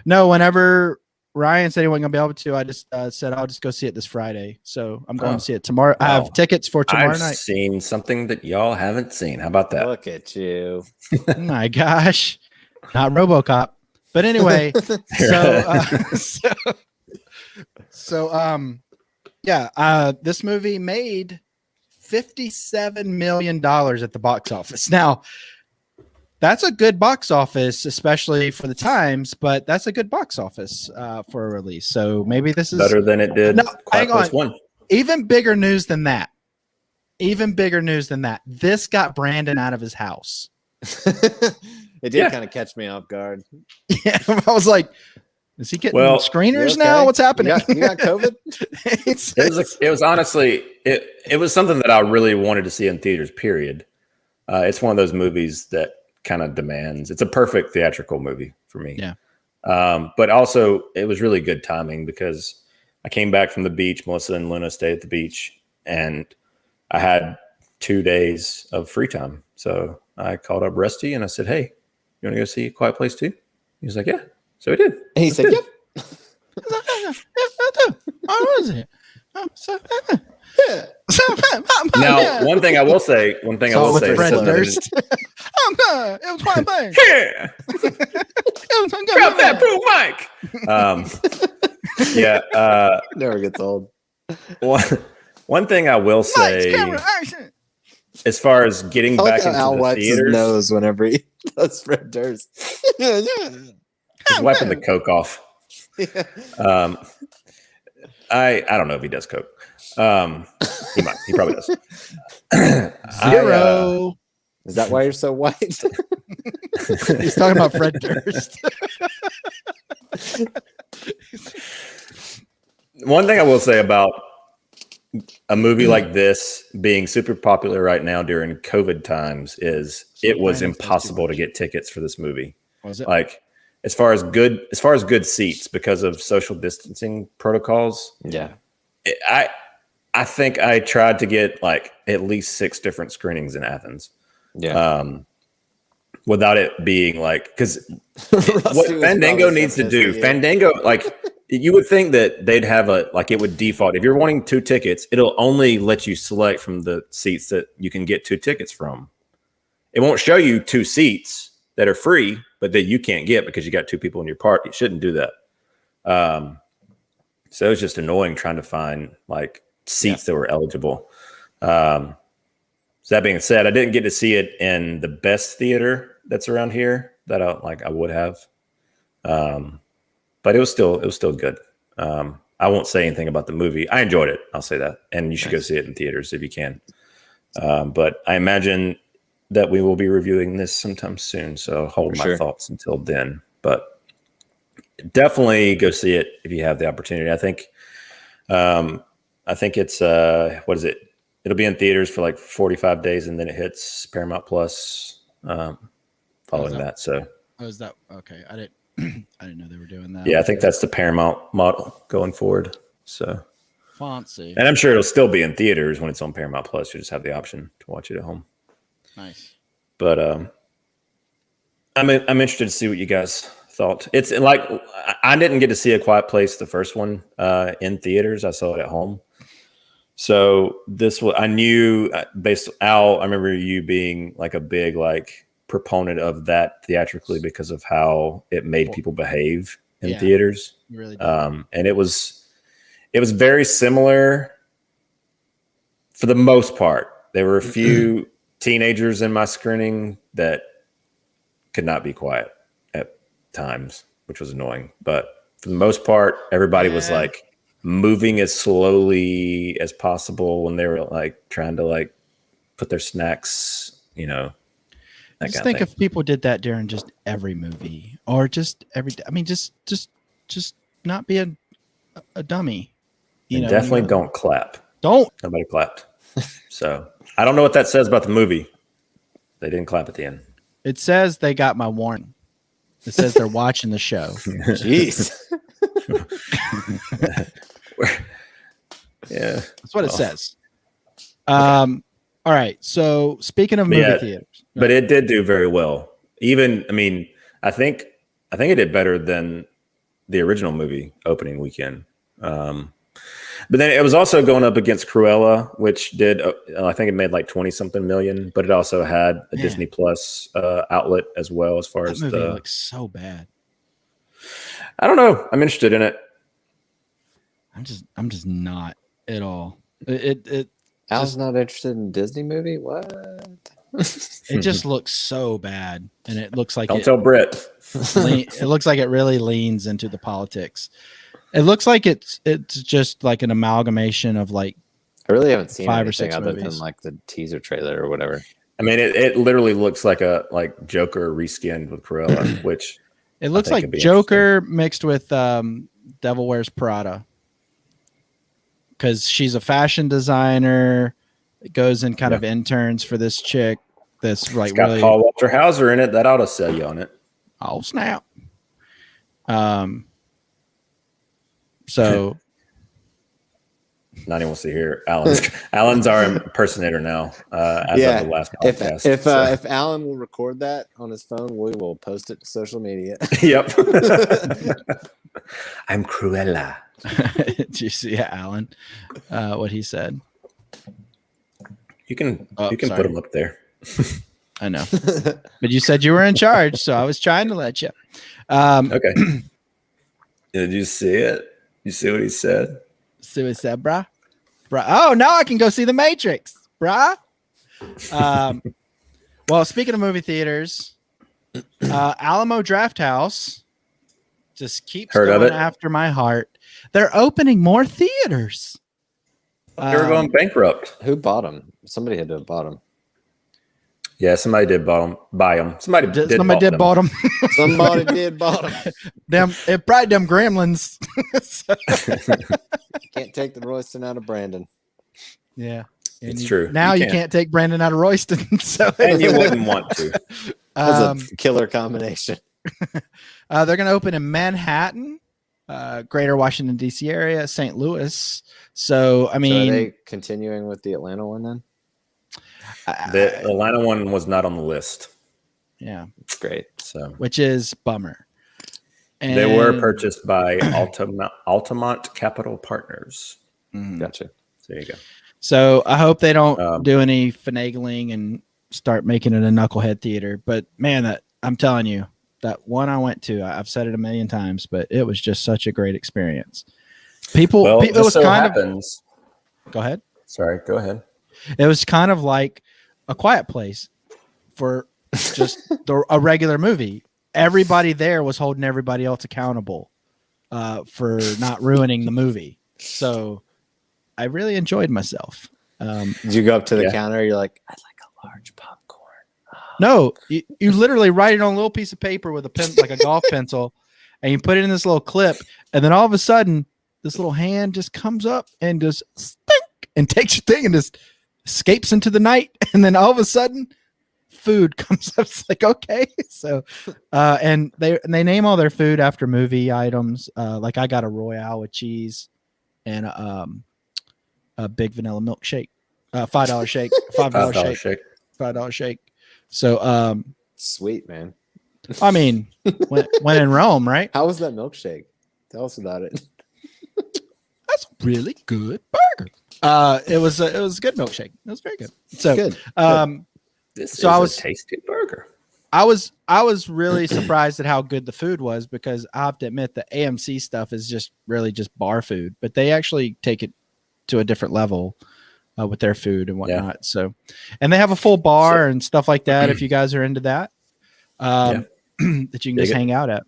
No, whenever Ryan said he wasn't going to be able to, I just said I'll just go see it this Friday. So I'm going to see it tomorrow. I have tickets for tomorrow night. I've seen something that y'all haven't seen. How about that? Look at you. Oh my gosh. Not RoboCop. But anyway, this movie made $57 million at the box office. Now, that's a good box office, especially for the times, but that's a good box office for a release. So maybe this is better than it did. No, Quiet hang on. Place 1. Even bigger news than that. This got Brandon out of his house. It did kind of catch me off guard. Yeah, I was like, is he getting screeners now? What's happening? You got COVID? It was honestly, it was something that I really wanted to see in theaters, period. It's one of those movies that kind of demands, it's a perfect theatrical movie for me. Yeah. But also it was really good timing because I came back from the beach. Melissa and Luna stayed at the beach, and I had 2 days of free time. So I called up Rusty and I said, "Hey, you want to go see Quiet Place 2?" He was like, "Yeah." So he did. And he said, "Yep." Now, one thing I will say, Fred Durst. It was Quiet Place. Yeah. Grab that boom mic. Never gets old. One thing I will say, as far as getting back into Al the wipes theaters, his nose whenever he does Fred Durst. he's wiping the coke off. Yeah. I don't know if he does coke. He might. He probably does. Zero. Is that why you're so white? He's talking about Fred Durst. One thing I will say about a movie like this being super popular right now during COVID times is it was impossible to get tickets for this movie. Was it? Like as far as good seats because of social distancing protocols. Yeah. I think I tried to get like at least 6 different screenings in Athens. Yeah. Without it being like, because what Fandango needs to do, Fandango, like you would think that they'd have it would default. If you're wanting 2 tickets, it'll only let you select from the seats that you can get 2 tickets from. It won't show you 2 seats that are free, but that you can't get because you got 2 people in your party. It shouldn't do that. So it was just annoying trying to find like seats that were eligible. So that being said, I didn't get to see it in the best theater that's around here that I would have. But it was still good. I won't say anything about the movie. I enjoyed it. I'll say that. And you should go see it in theaters if you can. But I imagine that we will be reviewing this sometime soon. So hold my thoughts until then. But definitely go see it if you have the opportunity. I think it's what is it? It'll be in theaters for like 45 days, and then it hits Paramount Plus following that. So, is that okay? I didn't know they were doing that. Yeah, I think that's the Paramount model going forward. So, fancy. And I'm sure it'll still be in theaters when it's on Paramount Plus. You just have the option to watch it at home. Nice. But I'm interested to see what you guys thought. It's like I didn't get to see A Quiet Place, the first one, in theaters. I saw it at home. So I knew based Al, I remember you being like a big proponent of that theatrically because of how it made people behave in theaters. Really did. And it was very similar for the most part. There were a few teenagers in my screening that could not be quiet at times, which was annoying. But for the most part, everybody was like moving as slowly as possible when they were like trying to like put their snacks, Just think if people did that during just every movie or just every, I mean, just not be a dummy. Definitely don't clap. Nobody clapped. So I don't know what that says about the movie. They didn't clap at the end. It says they got my warning. It says they're watching the show. Jeez. Yeah. That's what it says. All right. So speaking of movie theaters. But it did do very well. Even, I think it did better than the original movie opening weekend. But then it was also going up against Cruella, which did, I think it made like 20 something million, but it also had a Disney Plus outlet as well as far as the movie looks so bad. I don't know. I'm interested in it. I'm just not at all. Al's not interested in Disney movie? What? It just looks so bad. And it looks like Don't tell Brett. It looks like it really leans into the politics. It looks like it's just like an amalgamation of like I really haven't seen 5 or anything 6 other movies. than like the teaser trailer or whatever. It literally looks like a Joker reskinned with Cruella, which it looks like Joker mixed with Devil Wears Prada. Because she's a fashion designer, goes in kind of interns for this chick. That's like got really Paul Walter Hauser in it. That ought to sell you on it. Oh snap! So not anyone wants to hear Alan's our impersonator now. As of the last podcast. If Alan will record that on his phone, we will post it to social media. Yep. I'm Cruella. Did you see Alan? What he said? You can put him up there. I know, but you said you were in charge, so I was trying to let you. Okay. Did you see it? You see what he said? See what he said, brah? Oh, now I can go see The Matrix, brah. Well, speaking of movie theaters, Alamo Drafthouse just keeps going after my heart. They're opening more theaters. They were going bankrupt. Who bought them? Somebody had to have bought them. Yeah, somebody did buy them. Somebody did bought them. Somebody did bought them. It probably them Gremlins. Can't take the Royston out of Brandon. Yeah, it's true. Now you can't take Brandon out of Royston. So and you wouldn't want to. That's a killer combination. They're going to open in Manhattan, Greater Washington D.C. area, St. Louis. So I mean, are they continuing with the Atlanta one then? The Atlanta one was not on the list. Yeah, it's great. So, which is bummer. And they were purchased by Altamont Capital Partners. Mm-hmm. Gotcha. There you go. So I hope they don't do any finagling and start making it a knucklehead theater. But man, I'm telling you, that one I went to, I've said it a million times, but it was just such a great experience. It was so kind happens. of. Go ahead. Sorry, go ahead. It was kind of like A Quiet Place for just a regular movie. Everybody there was holding everybody else accountable for not ruining the movie. So I really enjoyed myself. Did you go up to the counter? You're like, I'd like a large popcorn. No, you literally write it on a little piece of paper with a pen, like a golf pencil, and you put it in this little clip, and then all of a sudden, this little hand just comes up and just stink and takes your thing and just escapes into the night, and then all of a sudden, food comes up. It's like, okay, so and they name all their food after movie items. Like I got a Royale with cheese and a big vanilla milkshake, $5 shake, $5 shake. So sweet, man. I mean, when in Rome, right? How was that milkshake? Tell us about it. That's a really good burger. It was a good milkshake. It was very good. So Good. This so is a tasty burger. I was really surprised at how good the food was, because I have to admit the AMC stuff is just really just bar food, but they actually take it to a different level with their food and whatnot. Yeah. So, and they have a full bar and stuff like that. If you guys are into that, that you can just hang out at.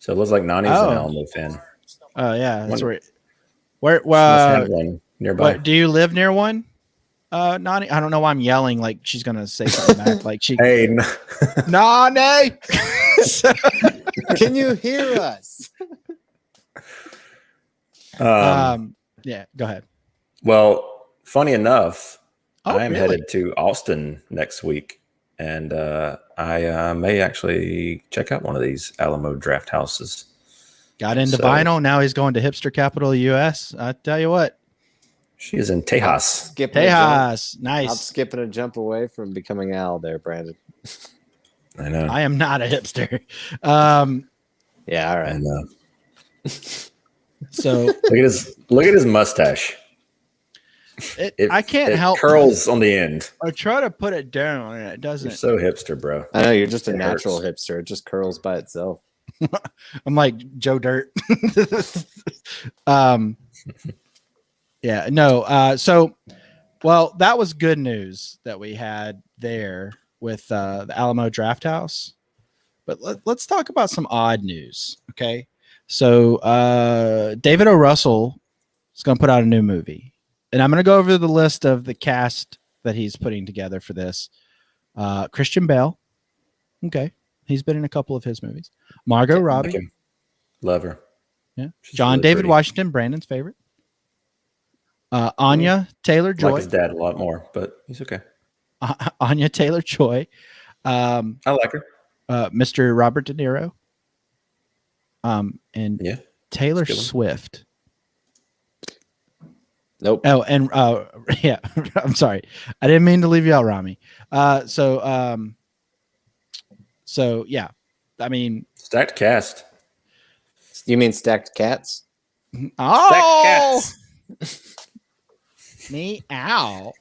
So it looks like Nani's an Alamo fan. Oh yeah, that's where have one nearby. Do you live near one? Nani, I don't know why I'm yelling like she's gonna say something back. Like she, hey, Nani, can you hear us? Yeah, go ahead. Well, funny enough, I am really? headed to Austin next week, and I may actually check out one of these Alamo draft houses. Got into vinyl. Now he's going to hipster capital US. I tell you what. She is in Tejas. Tejas. Nice. I'm skipping a jump away from becoming Al there, Brandon. I know. I am not a hipster. Yeah, all right. I know. So look at his mustache. I can't help curls on the end. I try to put it down and it doesn't. You're so hipster, bro. I know you're just a natural hipster. It just curls by itself. I'm like Joe Dirt. Yeah, no. So, well, that was good news that we had there with the Alamo Draft House. But let's talk about some odd news, okay? So, David O. Russell is going to put out a new movie, and I'm going to go over the list of the cast that he's putting together for this. Christian Bale, okay, he's been in a couple of his movies. Margot Robbie, love her. Yeah, John really David pretty. Washington, Brandon's favorite. Anya Taylor-Joy. I like his dad a lot more, but he's okay. Anya Taylor-Joy. I like her. Mr. Robert De Niro. And Taylor Swift. Nope. Oh, and yeah, I'm sorry. I didn't mean to leave you out, Rami. So yeah, I mean, stacked cast. You mean stacked cats? Oh, stacked cats. Meow.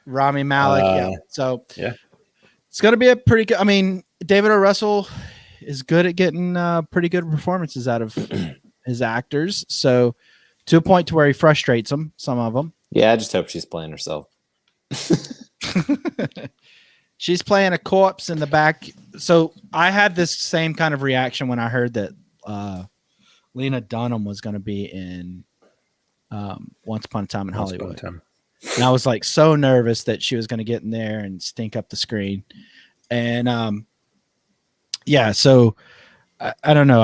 Rami Malek. Yeah. So yeah, it's gonna be a pretty good. I mean, David O. Russell is good at getting pretty good performances out of his actors. So to a point to where he frustrates them, some of them. Yeah, I just hope she's playing herself. She's playing a corpse in the back. So I had this same kind of reaction when I heard that Lena Dunham was going to be in Once Upon a Time in Hollywood. And I was like so nervous that she was going to get in there and stink up the screen. And yeah, so I don't know.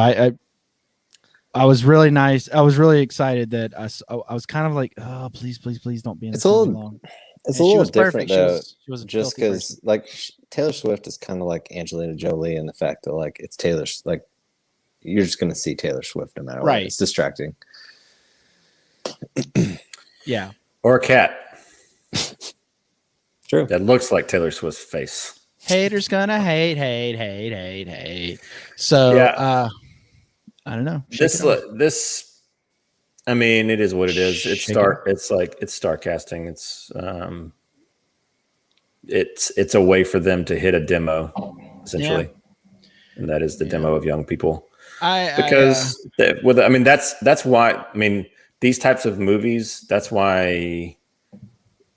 I was really nice. I was really excited that I was kind of like, oh, please don't be in this movie long. It's a little different though, she was just because like Taylor Swift is kind of like Angelina Jolie in the fact that like it's Taylor, like you're just gonna see Taylor Swift no matter what. It's distracting. Yeah, or a cat. True. That looks like Taylor Swift's face. Haters gonna hate. So yeah. I don't know. This. I mean, it is what it is. It's star casting. It's a way for them to hit a demo, essentially, and that is the demo of young people. That's why. I mean, these types of movies. That's why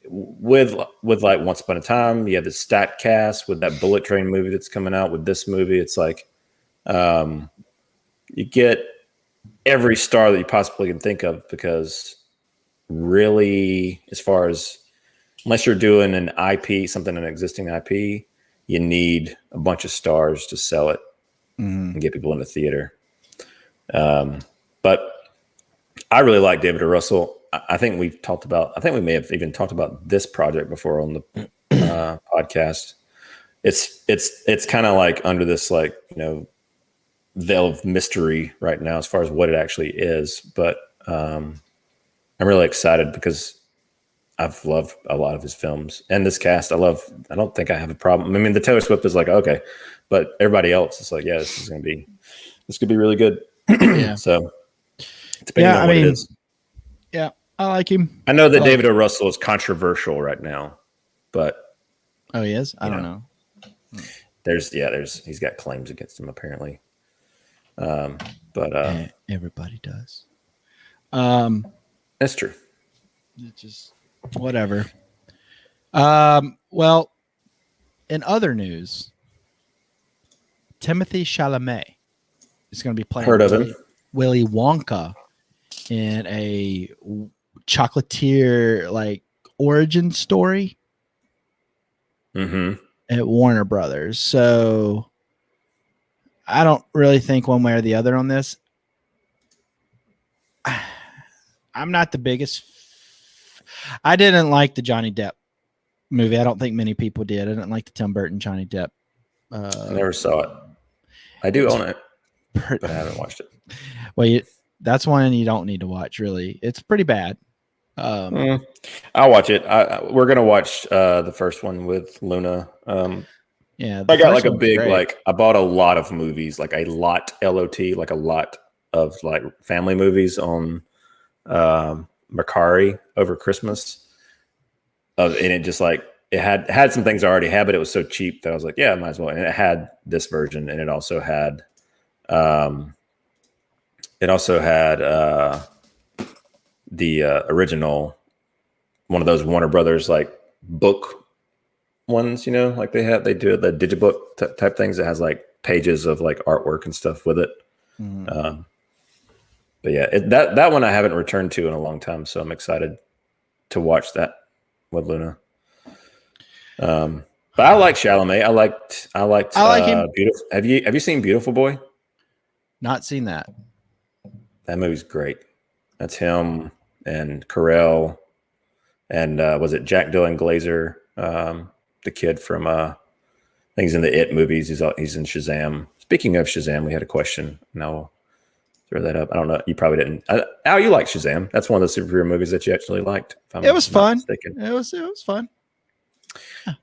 with like Once Upon a Time, you have the Stat Cast with that Bullet Train movie that's coming out. With this movie, it's like you get every star that you possibly can think of, because really, as far as unless you're doing an IP, something an existing IP, you need a bunch of stars to sell it and get people in the theater. But I really like David O. Russell. I think we may have even talked about this project before on the podcast. It's kind of like under this, like, veil of mystery right now as far as what it actually is. But I'm really excited because I've loved a lot of his films, and this cast I don't think I have a problem. I mean, the Taylor Swift is like, okay, but everybody else is like, yeah, this could be really good. Yeah. So depending on what it is. Yeah, I like him. I know that David O. Russell is controversial right now, but he is? I don't know. He's got claims against him apparently. But everybody does. That's true. It's just whatever. Well, in other news, Timothée Chalamet is going to be playing Heard of him. Willy Wonka in a chocolatier like origin story at Warner Brothers. So I don't really think one way or the other on this. I'm not the biggest. I didn't like the Johnny Depp movie. I don't think many people did. I didn't like the Tim Burton Johnny Depp. I never saw it. I do own it, but I haven't watched it. Well, that's one you don't need to watch. Really, it's pretty bad. I'll watch it. We're gonna watch the first one with Luna. Yeah, I got like a big I bought a lot of movies, like a lot LOT, like a lot of like family movies on Mercari over Christmas. And it just like it had some things I already had, but it was so cheap that I was like, yeah, I might as well. And it had this version, and it also had the original, one of those Warner Brothers like book ones, like they do the digibook type things that has like pages of like artwork and stuff with it. But yeah, that one I haven't returned to in a long time, so I'm excited to watch that with Luna. But I like Chalamet. I like him. Beautiful. Have you seen Beautiful Boy? Not seen that. That movie's great. That's him and Carell and was it Jack Dylan Glazer, the kid from I think he's in the It movies. He's in Shazam. Speaking of Shazam, we had a question. No, throw that up. I don't know. You probably didn't. Al, you like Shazam? That's one of the superhero movies that you actually liked. It was fun. It was fun.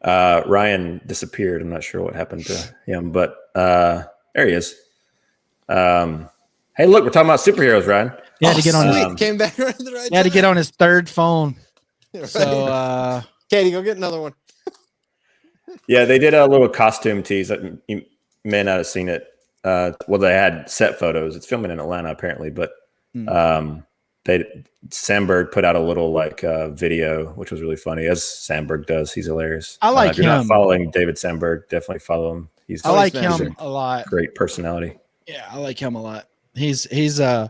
Ryan disappeared. I'm not sure what happened to him, but there he is. Hey, look, we're talking about superheroes, Ryan. He had to get on came back right at the right He had to get on his third phone. Right. So Katie, go get another one. Yeah, they did a little costume tease. You may not have seen it. Well, they had set photos. It's filming in Atlanta apparently, but Sandberg put out a little like video, which was really funny, as Sandberg does. He's hilarious. I like if you're him. not following David Sandberg, definitely follow him. I like him a lot. Great personality. Yeah, I like him a lot. He's a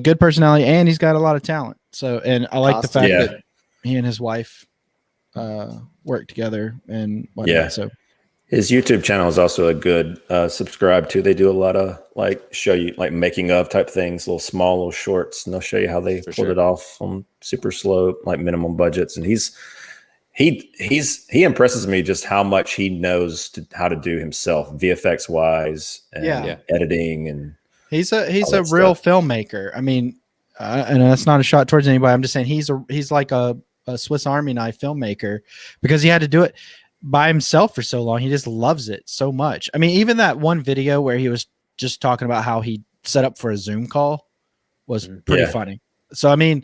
good personality, and he's got a lot of talent. So, and I like the fact that he and his wife work together and whatnot. Yeah. So his YouTube channel is also a good subscribe to. They do a lot of like show you like making of type things, little shorts, and they'll show you how they pulled it off on super slow, like minimum budgets. And he impresses me just how much he knows how to do himself, VFX wise, and editing, and he's a real filmmaker. I mean, and that's not a shot towards anybody. I'm just saying he's like a Swiss Army knife filmmaker because he had to do it by himself for so long. He just loves it so much. I mean, even that one video where he was just talking about how he set up for a Zoom call was pretty funny. So, I mean,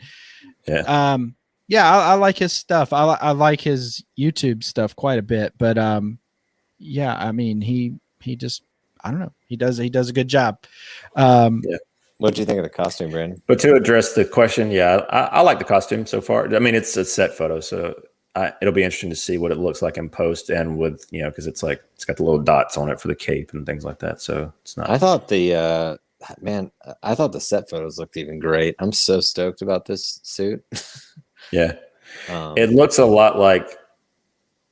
I like his stuff. I like his YouTube stuff quite a bit, but I mean, he just, I don't know. He does a good job. What do you think of the costume, Brandon? But to address the question, yeah, I like the costume so far. I mean, it's a set photo, so it'll be interesting to see what it looks like in post, and with because it's got the little dots on it for the cape and things like that. So it's not. I thought the set photos looked even great. I'm so stoked about this suit. Yeah, it looks a lot like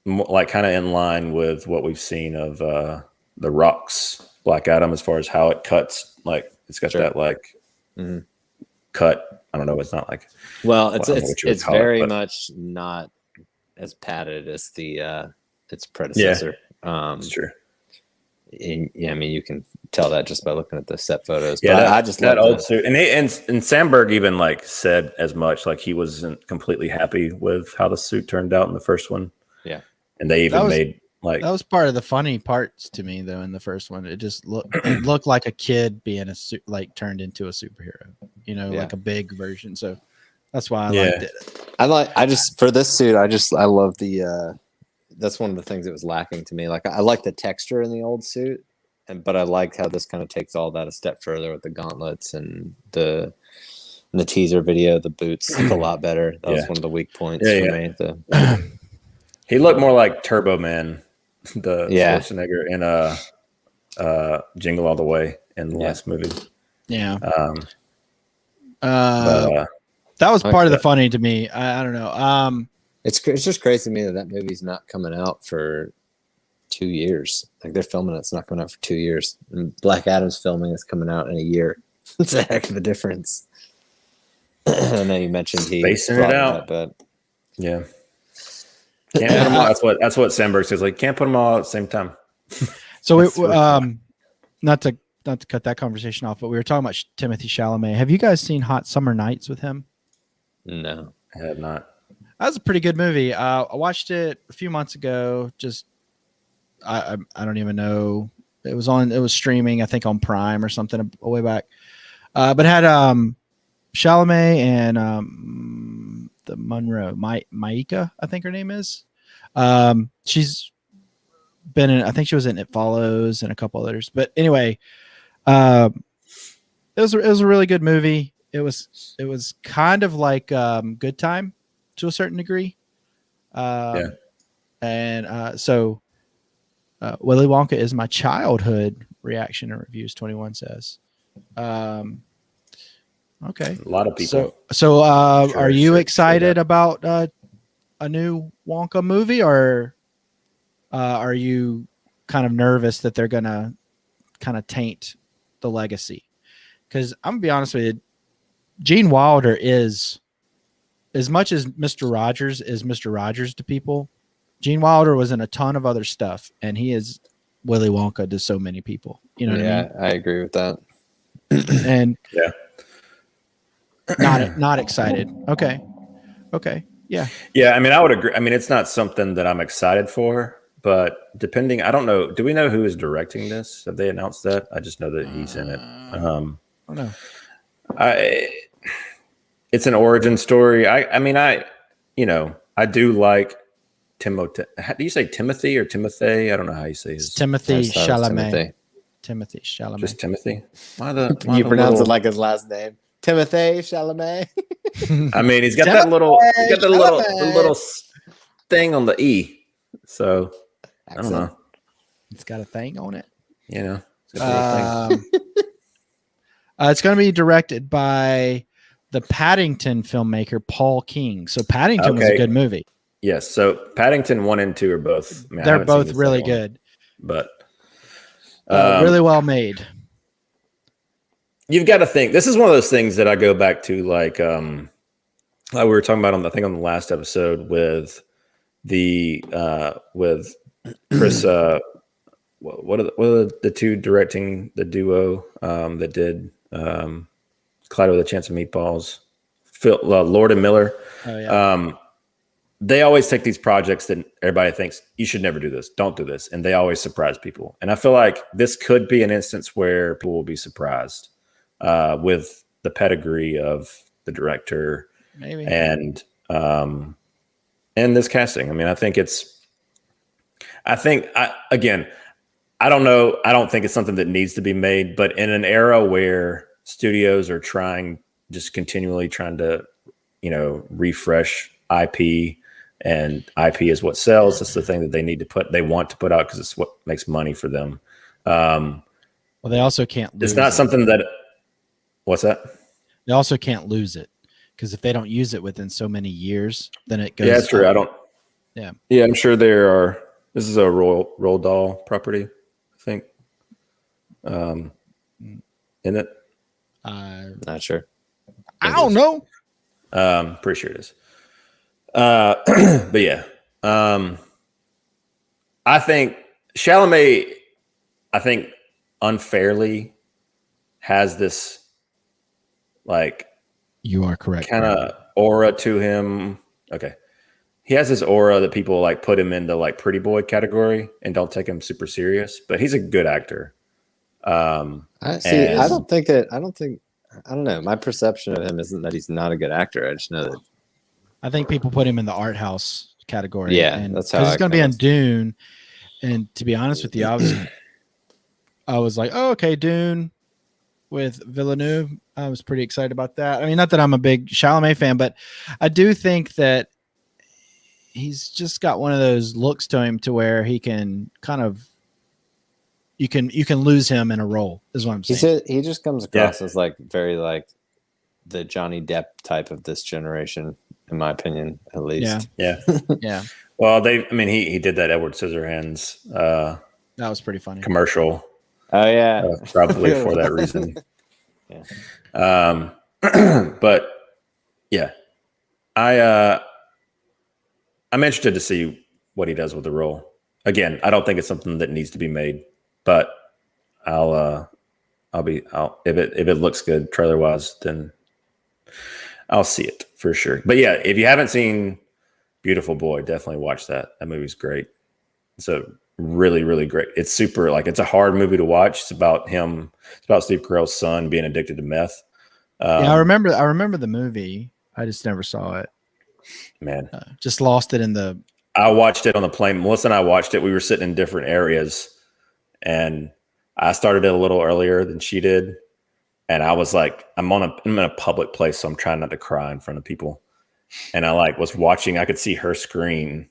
kind of in line with what we've seen of the Rock's Black Adam as far as how it cuts. Like it's got that cut. I don't know. It's not like it's very much not as padded as its predecessor. Yeah, it's true. I mean, you can tell that just by looking at the set photos. Yeah, but I just that love old suit, and Sandberg even said as much. Like he wasn't completely happy with how the suit turned out in the first one. Yeah, and they even made that was part of the funny parts to me though. In the first one, it just looked like a kid being turned into a superhero. Like a big version. So that's why I liked it. For this suit, I love the. That's one of the things that was lacking to me. Like I like the texture in the old suit, but I like how this kind of takes all that a step further with the gauntlets and the teaser video. The boots look a lot better. That was one of the weak points for me. He looked more like Turbo Man, the Schwarzenegger in Jingle All the Way in the last movie. Yeah. That was part of the funny to me. I don't know. It's just crazy to me that movie's not coming out for 2 years. Like they're filming it, it's not coming out for 2 years. And Black Adam's filming is coming out in a year. It's a heck of a difference. I know you mentioned he spacing it out, but yeah, can't put them all. That's what Sandberg says. Like can't put them all at the same time. So not to cut that conversation off, but we were talking about Timothy Chalamet. Have you guys seen Hot Summer Nights with him? No, I have not. That was a pretty good movie. I watched it a few months ago. Just I don't even know. It was streaming, I think on Prime or something a way back. But it had Chalamet and the Monroe, Maika, I think her name is. She's been in. I think she was in It Follows and a couple others. But anyway, it was a really good movie. It was kind of like Good Time to a certain degree. And so Willy Wonka is my childhood reaction and reviews, 21 says. Okay. A lot of people. So are you excited about a new Wonka movie, or are you kind of nervous that they're going to kind of taint the legacy? Because I'm going to be honest with you, Gene Wilder is, as much as Mr. Rogers is Mr. Rogers to people, Gene Wilder was in a ton of other stuff, and he is Willy Wonka to so many people. You know what I mean? I agree with that. And not excited. Okay. Yeah. I mean, I would agree. I mean, it's not something that I'm excited for, but depending, I don't know. Do we know who is directing this? Have they announced that? I just know that he's in it. I don't know. It's an origin story. I do like Timothy. Do you say Timothy or Timothy? I don't know how you say his. Timothy Chalamet. Timothy Chalamet. Just Timothy. You pronounce it like his last name, Timothy Chalamet. I mean, he's got that little thing on the E. So I don't know. It's got a thing on it. It's got a thing. It's going to be directed by the Paddington filmmaker Paul King. So Paddington was a good movie. Yes. So Paddington 1 and 2 are both. They're both really good, but really well made. You've got to think. This is one of those things that I go back to, like we were talking about on the last episode with with Chris. What are the two directing the duo that did Clyde with a Chance of Meatballs? Lord and Miller. Oh, yeah. They always take these projects that everybody thinks you should never do this, don't do this, and they always surprise people. And I feel like this could be an instance where people will be surprised with the pedigree of the director, maybe, and this casting. I mean, I don't know. I don't think it's something that needs to be made, but in an era where studios are just continually trying to, refresh IP, and IP is what sells. That's the thing that they want to put out because it's what makes money for them. Well, they also can't lose it's not something that, what's that? They also can't lose it because if they don't use it within so many years, then it goes. Yeah, that's true. Up. Yeah, I'm sure there are. This is a Roald Dahl property, I think. Isn't it? Not sure. I don't know. Pretty sure it is. But yeah, I think Chalamet, unfairly has this like you are correct kind of aura to him. Okay. He has this aura that people like put him into like pretty boy category and don't take him super serious, but he's a good actor. I don't know. My perception of him isn't that he's not a good actor. I just know that. I think people put him in the art house category. Yeah, and that's how he's going to be on Dune. And to be honest with you, I was like, oh, okay, Dune with Villeneuve. I was pretty excited about that. I mean, not that I'm a big Chalamet fan, but I do think that he's just got one of those looks to him to where he can kind of you can lose him in a role is what I'm saying. He just comes across as like very like the Johnny Depp type of this generation, in my opinion, at least. Yeah. Yeah. Well, he did that Edward Scissorhands that was pretty funny commercial. Oh yeah. Probably for that reason. Yeah. But yeah, I'm interested to see what he does with the role. Again, I don't think it's something that needs to be made, but if it looks good trailer wise, then I'll see it for sure. But yeah, if you haven't seen Beautiful Boy, definitely watch that. That movie's great. It's a really, really great. It's super it's a hard movie to watch. It's about Steve Carell's son being addicted to meth. Yeah, I remember the movie. I just never saw it. Man, just lost it in the. I watched it on the plane. Melissa and I watched it. We were sitting in different areas, and I started it a little earlier than she did. And I was like, I'm in a public place, so I'm trying not to cry in front of people. And I was watching. I could see her screen,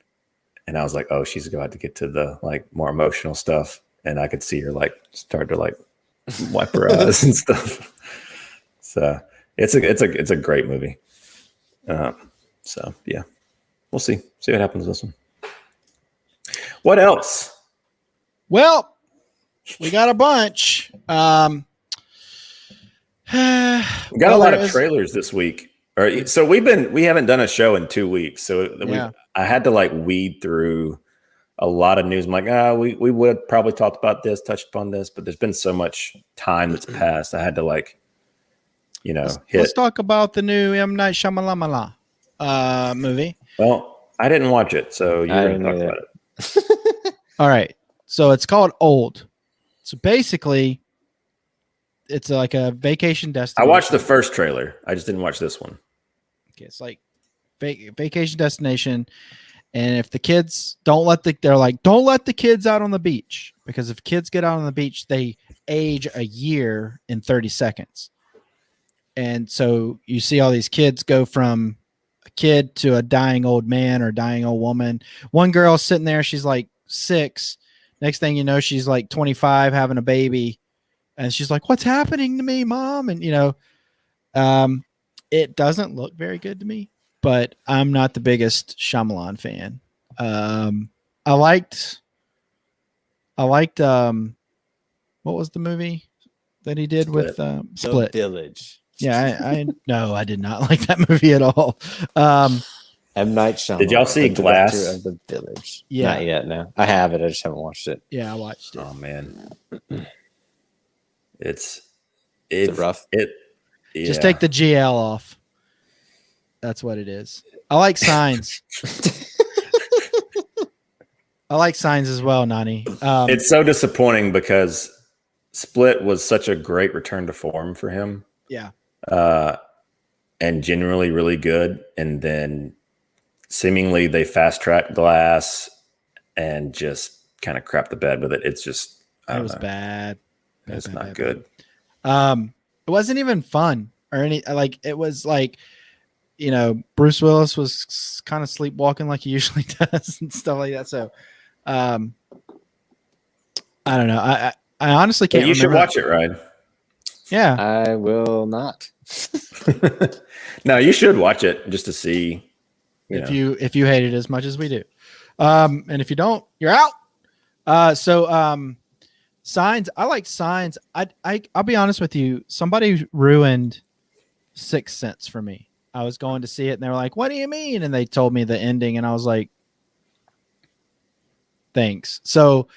and I was like, oh, she's about to get to the more emotional stuff. And I could see her start to wipe her eyes and stuff. So it's a great movie. So yeah, we'll see what happens with this one. What else? Well, we got a bunch. We got a lot of trailers this week. So we haven't done a show in 2 weeks. So I had to weed through a lot of news. I'm like, we would have probably talked about this, touched upon this, but there's been so much time that's passed. I had to Let's talk about the new M. Night Shyamalan movie. Well, I didn't watch it, so you're going to talk about it. All right. So it's called Old. So basically, it's like a vacation destination. I watched the first trailer. I just didn't watch this one. Okay, it's like vacation destination. And if the kids don't let the kids out on the beach, because if kids get out on the beach, they age a year in 30 seconds. And so you see all these kids go from a kid to a dying old man or dying old woman. One girl sitting there, she's 6. Next thing you know, she's 25 having a baby. And she's like, what's happening to me, Mom? And, it doesn't look very good to me, but I'm not the biggest Shyamalan fan. I liked what was the movie that he did with Split? The Village. Yeah, I did not like that movie at all. M. Night Shyamalan. Did y'all see Glass? Of the Village. Yeah. Not yet, no. I have it. I just haven't watched it. Yeah, I watched it. Oh man. It's rough. Just take the GL off. That's what it is. I like Signs. I like Signs as well, Nani. It's so disappointing because Split was such a great return to form for him. Yeah. And genuinely really good. And then seemingly they fast tracked Glass and just kind of crapped the bed with it. It's just, it was bad. It's not good. it wasn't even fun or any like it was like, you know, Bruce Willis was kind of sleepwalking like he usually does and stuff like that. So um I don't know. I honestly But can't you should remember. watch it, Ryan. Yeah. I will not. No, you should watch it just to see. If you hate it as much as we do. And if you don't, you're out. Signs. I like Signs. I'll be honest with you. Somebody ruined Sixth Sense for me. I was going to see it and they were like, "What do you mean?" And they told me the ending and I was like, "Thanks." So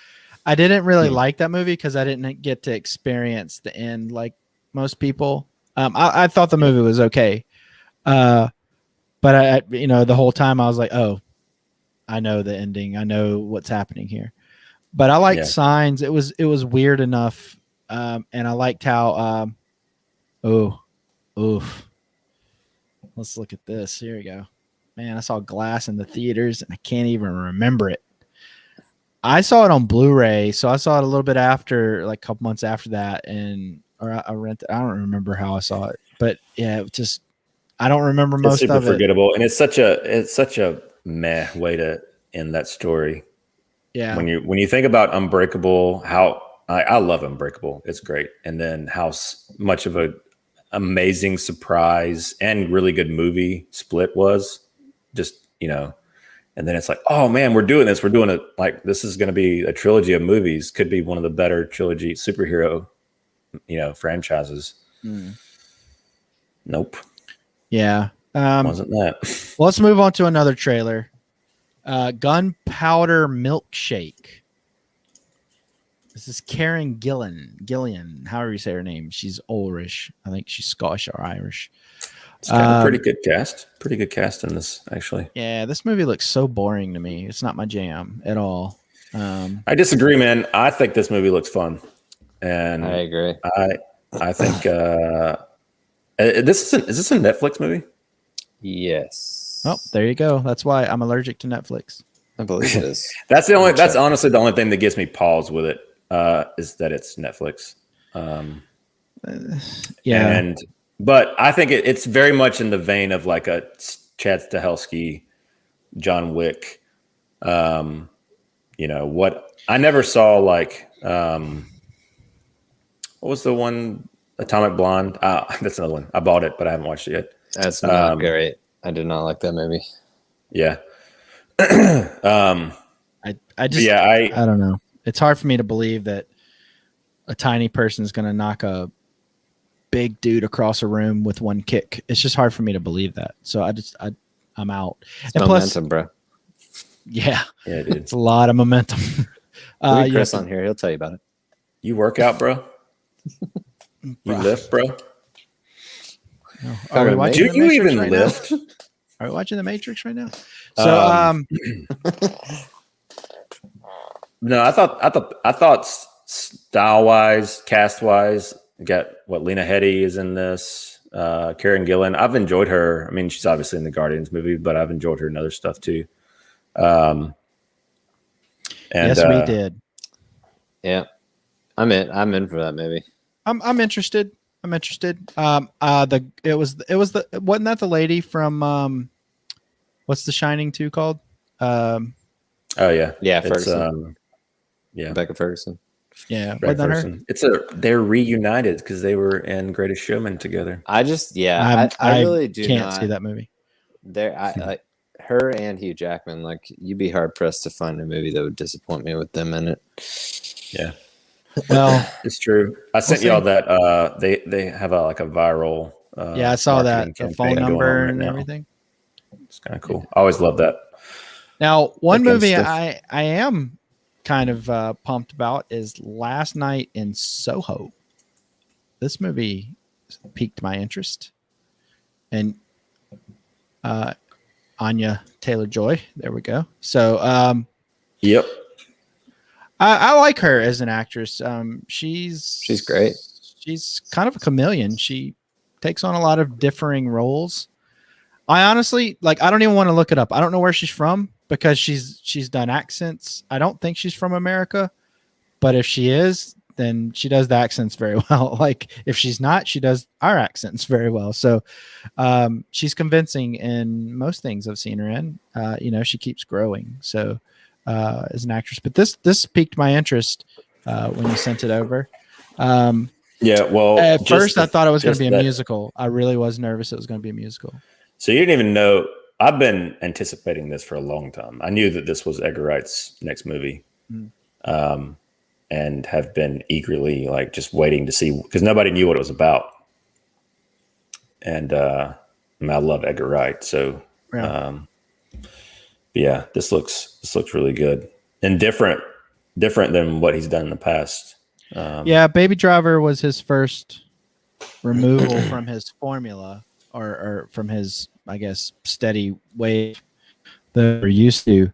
I didn't really like that movie because I didn't get to experience the end like most people. I thought the movie was okay. But the whole time I was like, "Oh, I know the ending. I know what's happening here." But I liked Signs. It was weird enough, and I liked how. Oof. Let's look at this. Here we go. Man, I saw Glass in the theaters, and I can't even remember it. I saw it on Blu-ray, so I saw it a little bit after, like a couple months after that, or I rented. I don't remember how I saw it, but yeah, it just I don't remember most super of it. Forgettable, and it's such a meh way to end that story. Yeah. When you think about Unbreakable, how I love Unbreakable, it's great, and then how much of a amazing surprise and really good movie Split was, just and then it's like, oh man, we're doing this. We're doing it like this is going to be a trilogy of movies. Could be one of the better trilogy superhero, franchises. Nope. Yeah. Wasn't that? Well, let's move on to another trailer. Gunpowder Milkshake. This is Karen Gillian, however you say her name. She's Irish. I think she's Scottish or Irish. It's got a pretty good cast. Pretty good cast in this, actually. Yeah, this movie looks so boring to me. It's not my jam at all. I disagree, man. I think this movie looks fun, and I agree. I think is this a Netflix movie? Yes. Oh, there you go. That's why I'm allergic to Netflix. I believe it is. That's honestly the only thing that gives me pause with it, is that it's Netflix. Yeah. But I think it's very much in the vein of like a Chad Stahelski, John Wick. What I never saw, like what was the one, Atomic Blonde? That's another one. I bought it, but I haven't watched it yet. That's not great. I did not like that movie. Yeah. I don't know. It's hard for me to believe that a tiny person is going to knock a big dude across a room with one kick. It's just hard for me to believe that. So I'm out. It's and momentum, bro. Yeah, dude. It's a lot of momentum. Chris on here. He'll tell you about it. You work out, bro? You lift, bro? No. Do you even right lift? Now? Are we watching The Matrix right now? So, no, I thought style wise, cast wise, you got Lena Headey is in this. Karen Gillan. I've enjoyed her. I mean, she's obviously in the Guardians movie, but I've enjoyed her in other stuff too. Yes, we did. Yeah, I'm in for that movie. I'm interested. Wasn't that the lady from what's The Shining 2 called? Oh yeah, Ferguson. Yeah, Rebecca Ferguson. Yeah, wasn't that her? They're reunited because they were in Greatest Showman together. I really can't see that movie. Her and Hugh Jackman. Like, you'd be hard pressed to find a movie that would disappoint me with them in it. Yeah. Well, it's true. I sent y'all that they have a viral I saw that, the phone number and everything. It's kind of cool. I always love that. Now, one movie I am kind of pumped about is Last Night in Soho. This movie piqued my interest, and Anya Taylor-Joy. There we go. So, yep. I like her as an actress. She's great. She's kind of a chameleon. She takes on a lot of differing roles. I honestly, I don't even want to look it up. I don't know where she's from because she's done accents. I don't think she's from America, but if she is, then she does the accents very well. Like if she's not, she does our accents very well. So she's convincing in most things I've seen her in. She keeps growing. So as an actress, but this piqued my interest when you sent it over. Yeah, well, at first I thought it was going to be a musical. I really was nervous it was going to be a musical. So you didn't even know. I've been anticipating this for a long time. I knew that this was Edgar Wright's next movie, and have been eagerly like just waiting to see because nobody knew what it was about. And I love Edgar Wright, so yeah, this looks really good and different than what he's done in the past. Baby Driver was his first removal from his formula or from his, I guess, steady wave that we're used to.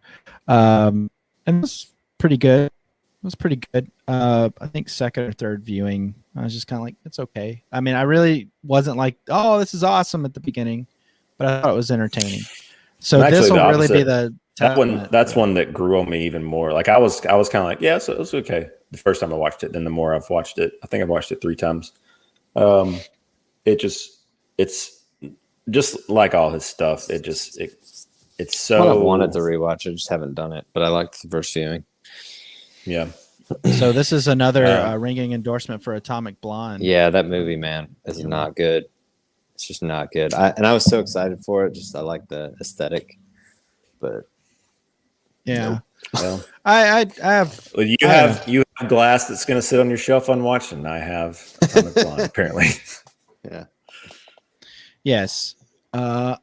And it was pretty good. I think second or third viewing, I was just kind of like, it's okay. I mean, I really wasn't like, oh, this is awesome at the beginning, but I thought it was entertaining. So this will really be the one. That's one that grew on me even more. Like I was kind of like, yeah, so it was okay the first time I watched it. Then the more I've watched it, I think I've watched it 3 times. It's just like all his stuff. It's so. I wanted to rewatch it, just haven't done it. But I liked the first viewing. Yeah. So this is another ringing endorsement for Atomic Blonde. Yeah, that movie, man, is not good. It's just not good. I was so excited for it. Just I like the aesthetic, but yeah. Nope. Well, I have. Well, you have glass that's going to sit on your shelf unwatched, and I have Atomic Blonde apparently. Yeah. Yes. I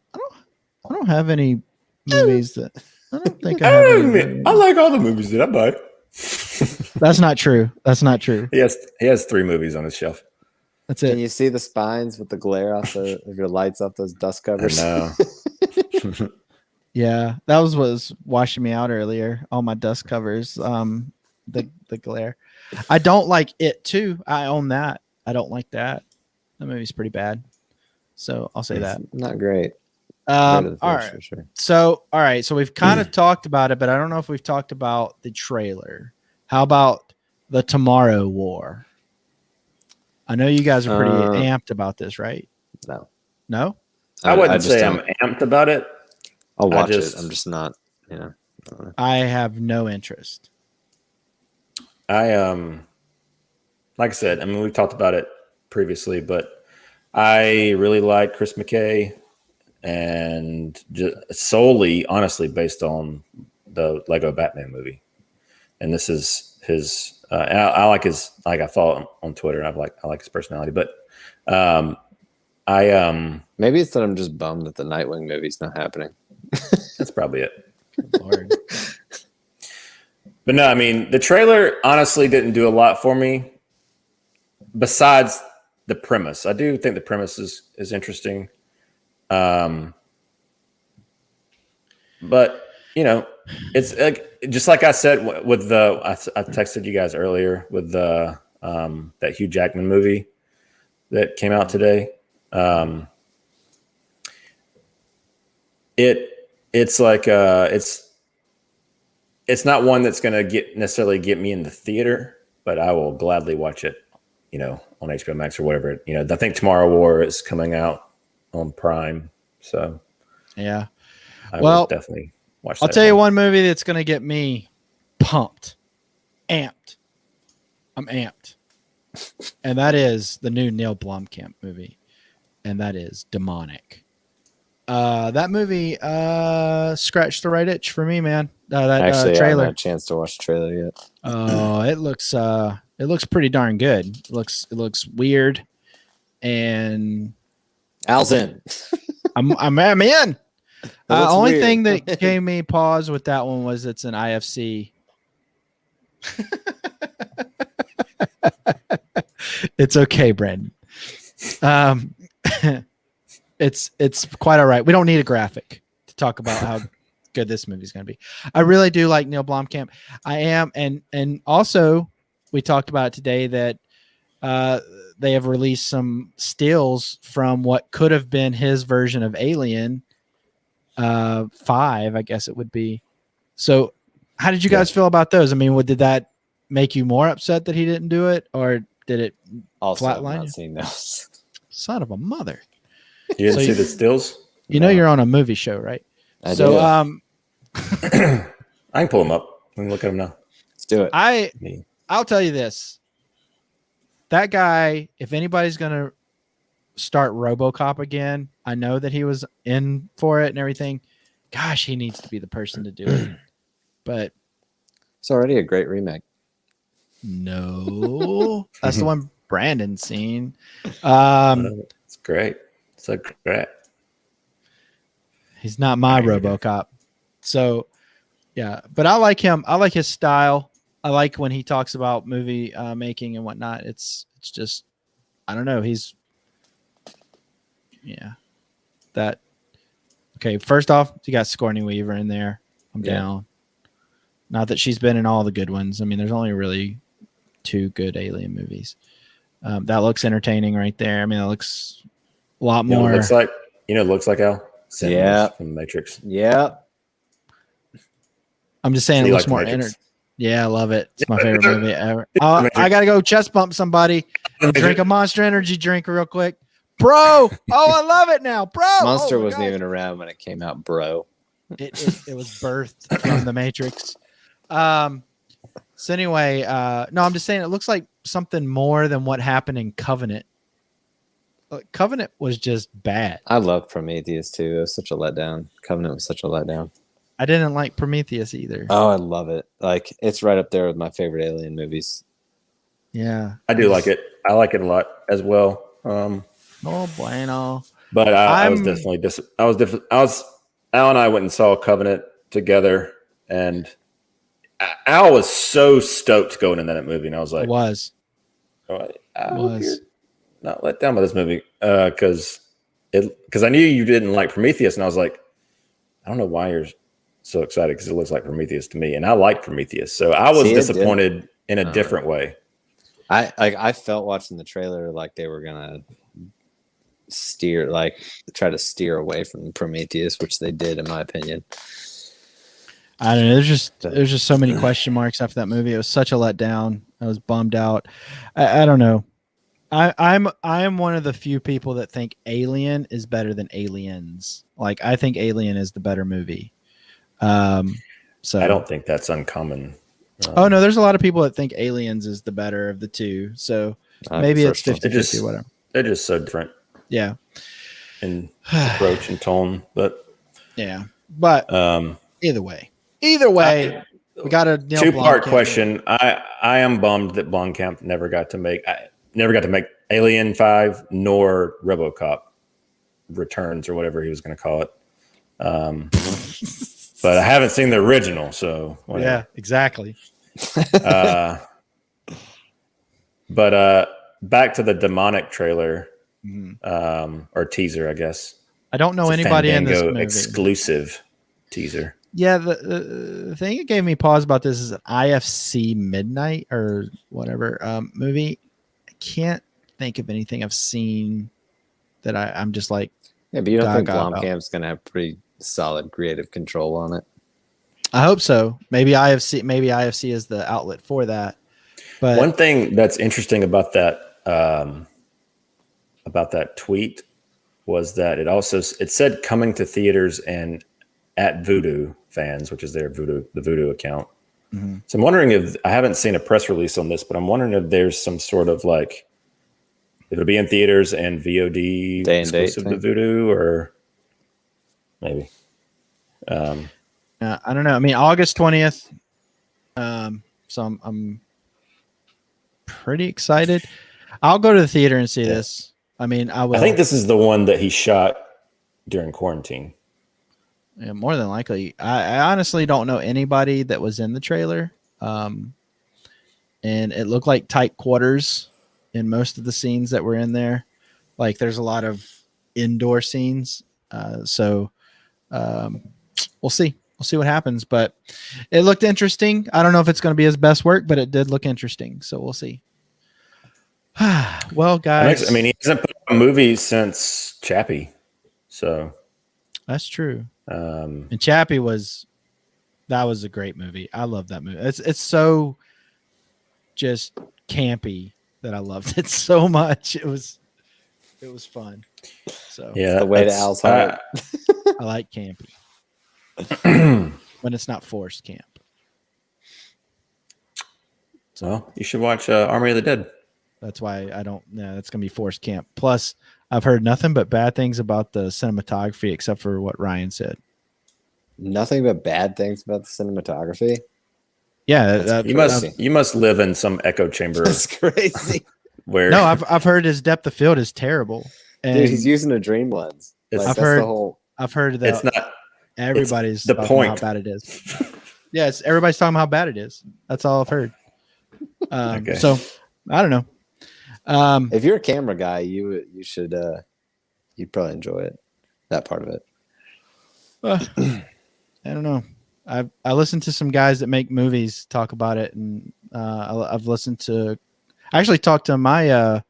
don't have any movies that I don't think I have. I like all the movies that I buy. That's not true. He has 3 movies on his shelf. That's it. Can you see the spines with the glare off of your lights off those dust covers? No. Yeah, that was what was washing me out earlier. All my dust covers, the glare. I don't like It too. I own that. I don't like that. That movie's pretty bad. So I'll say that. Not great. All right. Sure. So we've kind of talked about it, but I don't know if we've talked about the trailer. How about the Tomorrow War? I know you guys are pretty amped about this, right? No. I wouldn't say I'm amped about it. I'll watch it. I'm just not. I have no interest. Like I said, I mean, we've talked about it previously, but I really like Chris McKay, and just solely, honestly, based on the Lego Batman movie. And this is his. I like his. Like I follow him on Twitter. And I like his personality, but maybe it's that I'm just bummed that the Nightwing movie's not happening. That's probably it. Lord. But no, I mean, the trailer honestly didn't do a lot for me besides the premise. I do think the premise is interesting. But it's just like I said with the I texted you guys earlier with the that Hugh Jackman movie that came out today. It's like it's not one that's going to necessarily get me in the theater, but I will gladly watch it, on HBO Max or whatever. I think Tomorrow War is coming out on Prime, so yeah. I will definitely watch that. I'll tell you one movie that's going to get me pumped, amped. I'm amped, and that is the new Neil Blomkamp movie, and that is Demonic. That movie scratched the right itch for me, man. That Actually, trailer. I haven't had a chance to watch the trailer yet. Oh, it looks pretty darn good. It looks weird, and Al's in. I'm in. Only weird. thing that gave me pause with that one was it's an IFC. It's okay, Brandon. It's quite all right. We don't need a graphic to talk about how good this movie's going to be. I really do like Neil Blomkamp. I am, and also we talked about it today that they have released some stills from what could have been his version of Alien 5, I guess it would be. So, how did you guys feel about those? I mean, did that make you more upset that he didn't do it, or did it Also, I've flatline not you? seen those. Son of a mother! You didn't So see you- the stills? You know No. you're on a movie show, right? I So do. I can pull them up. We can look at them now. Let's do it. Me. I'll tell you this. That guy, if anybody's gonna start RoboCop again, I know that he was in for it and everything. Gosh, he needs to be the person to do it. But It's already a great remake. no, that's the one Brandon's seen. It's great. It's so great. He's not my Right. RoboCop. So, yeah, but I like him. I like his style. I like when he talks about movie making and whatnot. It's just, I don't know. That. Okay, first off, you got Sigourney Weaver in there. I'm Yeah. down. Not that she's been in all the good ones. I mean, there's only really 2 good Alien movies. That looks entertaining right there. I mean, it looks a lot You know what more. it looks like? You know what it looks like, Al? Sentinels Yeah. from the Matrix. Yeah. I'm just saying So it you looks like The more Matrix? Yeah, I love it. It's my Yeah, favorite movie ever. Matrix. I gotta go chest bump somebody. Drink a Monster Energy drink real quick, bro. Oh, I love it now, bro. Monster Oh my wasn't gosh. even around when it came out, bro. It was birthed from the Matrix. So anyway, no, I'm just saying it looks like something more than what happened in Covenant. Covenant was just bad. I loved Prometheus too. It was such a letdown. Covenant was such a letdown. I didn't like Prometheus either. Oh, I love it. Like, it's right up there with my favorite Alien movies. Yeah, I do like it. I like it a lot as well. Oh bueno. But I was I'm- definitely Al and I went and saw Covenant together, and Al was so stoked going in that movie, and I was like, It was. I hope Was. you're not let down by this movie, because I knew you didn't like Prometheus, and I was like, I don't know why you're so excited, because it looks like Prometheus to me, and I like Prometheus, so I was See, it disappointed in a different way. I felt watching the trailer like they were gonna try to steer away from Prometheus, which they did, in my opinion. I don't know. There's just so many question marks after that movie. It was such a letdown. I was bummed out. I don't know. I'm one of the few people that think Alien is better than Aliens. Like, I think Alien is the better movie. So I don't think that's uncommon. Oh no, there's a lot of people that think Aliens is the better of the two. So maybe it's 50-50, whatever. They're just so different Yeah. in approach and tone, but Yeah. But either way, we got a Neil 2-part Blomkamp. question. I am bummed that Blomkamp never got to make Alien 5 nor RoboCop Returns or whatever he was going to call it. But I haven't seen the original, so whatever. Yeah, exactly. But back to the demonic trailer, Mhm. or teaser, I guess. I don't know It's a anybody in this Fandango movie. exclusive teaser. Yeah, the thing that gave me pause about this is an IFC Midnight or whatever movie. I can't think of anything I've seen that I'm just like, Yeah, but you don't think Gaga about. Blomkamp's gonna have pretty solid creative control on it? I hope so. Maybe IFC is the outlet for that. But One thing that's interesting about that tweet was that it said coming to theaters and at Voodoo fans, which is the Voodoo account. Mm-hmm. So I'm wondering if I haven't seen a press release on this, but I'm wondering if there's some sort of like it'll be in theaters and VOD Day and date exclusive to thing. Voodoo, or maybe. I don't know. I mean, August 20th. So I'm pretty excited. I'll go to the theater and see this. I mean, I will. I think this is the one that he shot during quarantine. Yeah, more than likely. I honestly don't know anybody that was in the trailer. And it looked like tight quarters in most of the scenes that were in there. Like, there's a lot of indoor scenes. So we'll see. We'll see what happens. But it looked interesting. I don't know if it's going to be his best work, but it did look interesting. So we'll see. Well, guys. I mean, he hasn't put out a movie since Chappie. So that's true. and Chappie was a great movie. I love that movie. It's so just campy that I loved it so much. It was fun. So Yeah, the way to Al's heart. I like campy when it's not forced camp. So you should watch Army of the Dead. That's why I don't. No, that's gonna be forced camp. Plus, I've heard nothing but bad things about the cinematography, except for what Ryan said. Nothing but bad things about the cinematography. Yeah, You must live in some echo chamber. That's crazy. Where no, I've heard his depth of field is terrible. And Dude, he's using a dream lens. Like, I've heard that it's not. everybody's the talking point. about how bad it is. Yes, everybody's talking about how bad it is. That's all I've heard. Okay. So I don't know. If you're a camera guy, you should you'd probably enjoy it. That part of it. I don't know. I listened to some guys that make movies talk about it, and I've listened to. I actually talked to my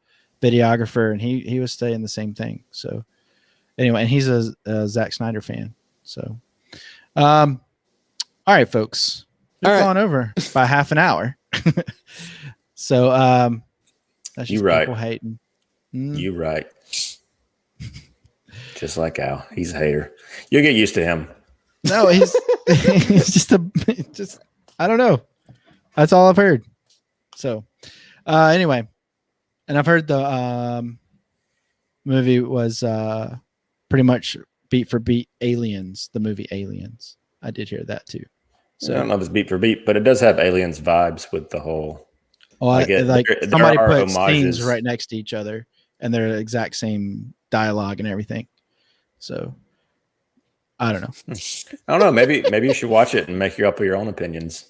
videographer, and he was saying the same thing. So anyway, and he's a Zack Snyder fan. So, all right, folks, we've gone over by half an hour. So that's just people hating. You right. Just like Al, he's a hater. You'll get used to him. No, he's just I don't know. That's all I've heard. So anyway, and I've heard the movie was pretty much beat for beat Aliens, the movie Aliens. I did hear that too. So I don't know if it's beat for beat, but it does have Aliens vibes with the whole. Somebody are put homages. scenes right next to each other, and they're the exact same dialogue and everything. So I don't know. I don't know. Maybe you should watch it and make up your own opinions.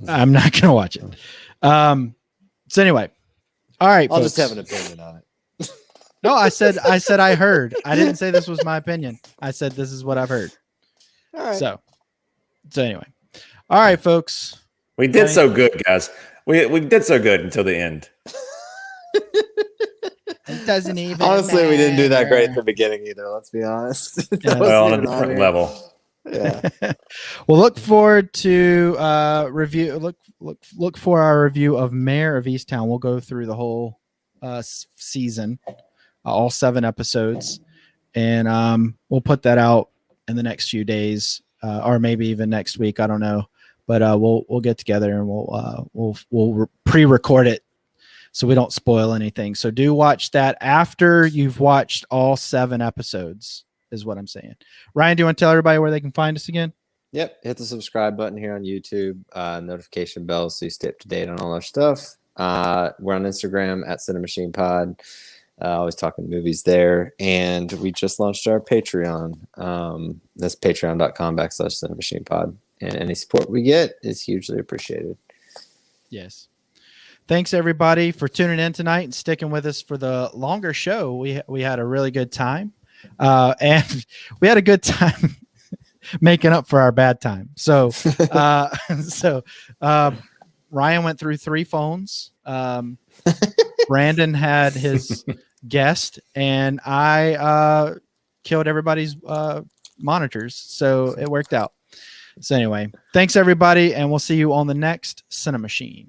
I'm not gonna watch it. So anyway, all right. I'll folks. just have an opinion on it. No, I said I heard. I didn't say this was my opinion. I said this is what I've heard. All right. So anyway, all right, folks. We did so good, guys. We did so good until the end. It doesn't even. Honestly, we didn't do that great at the beginning either. Let's be honest. Well, on a different level. Yeah. We'll look forward to review. Look for our review of Mayor of Easttown. We'll go through the whole season, all 7 episodes, and we'll put that out in the next few days, or maybe even next week. I don't know, but we'll get together and we'll pre-record it so we don't spoil anything. So do watch that after you've watched all 7 episodes. Is what I'm saying. Ryan, do you want to tell everybody where they can find us again? Yep. Hit the subscribe button here on YouTube, notification bell so you stay up to date on all our stuff. We're on Instagram at CiNEMACHiNE always talking movies there. And we just launched our Patreon. That's patreon.com/CiNEMAChinePod. And any support we get is hugely appreciated. Yes. Thanks everybody for tuning in tonight and sticking with us for the longer show. We had a really good time. And we had a good time making up for our bad time. So, Ryan went through 3 phones. Brandon had his guest, and I killed everybody's monitors. So it worked out. So anyway, thanks everybody, and we'll see you on the next CiNEMAChine.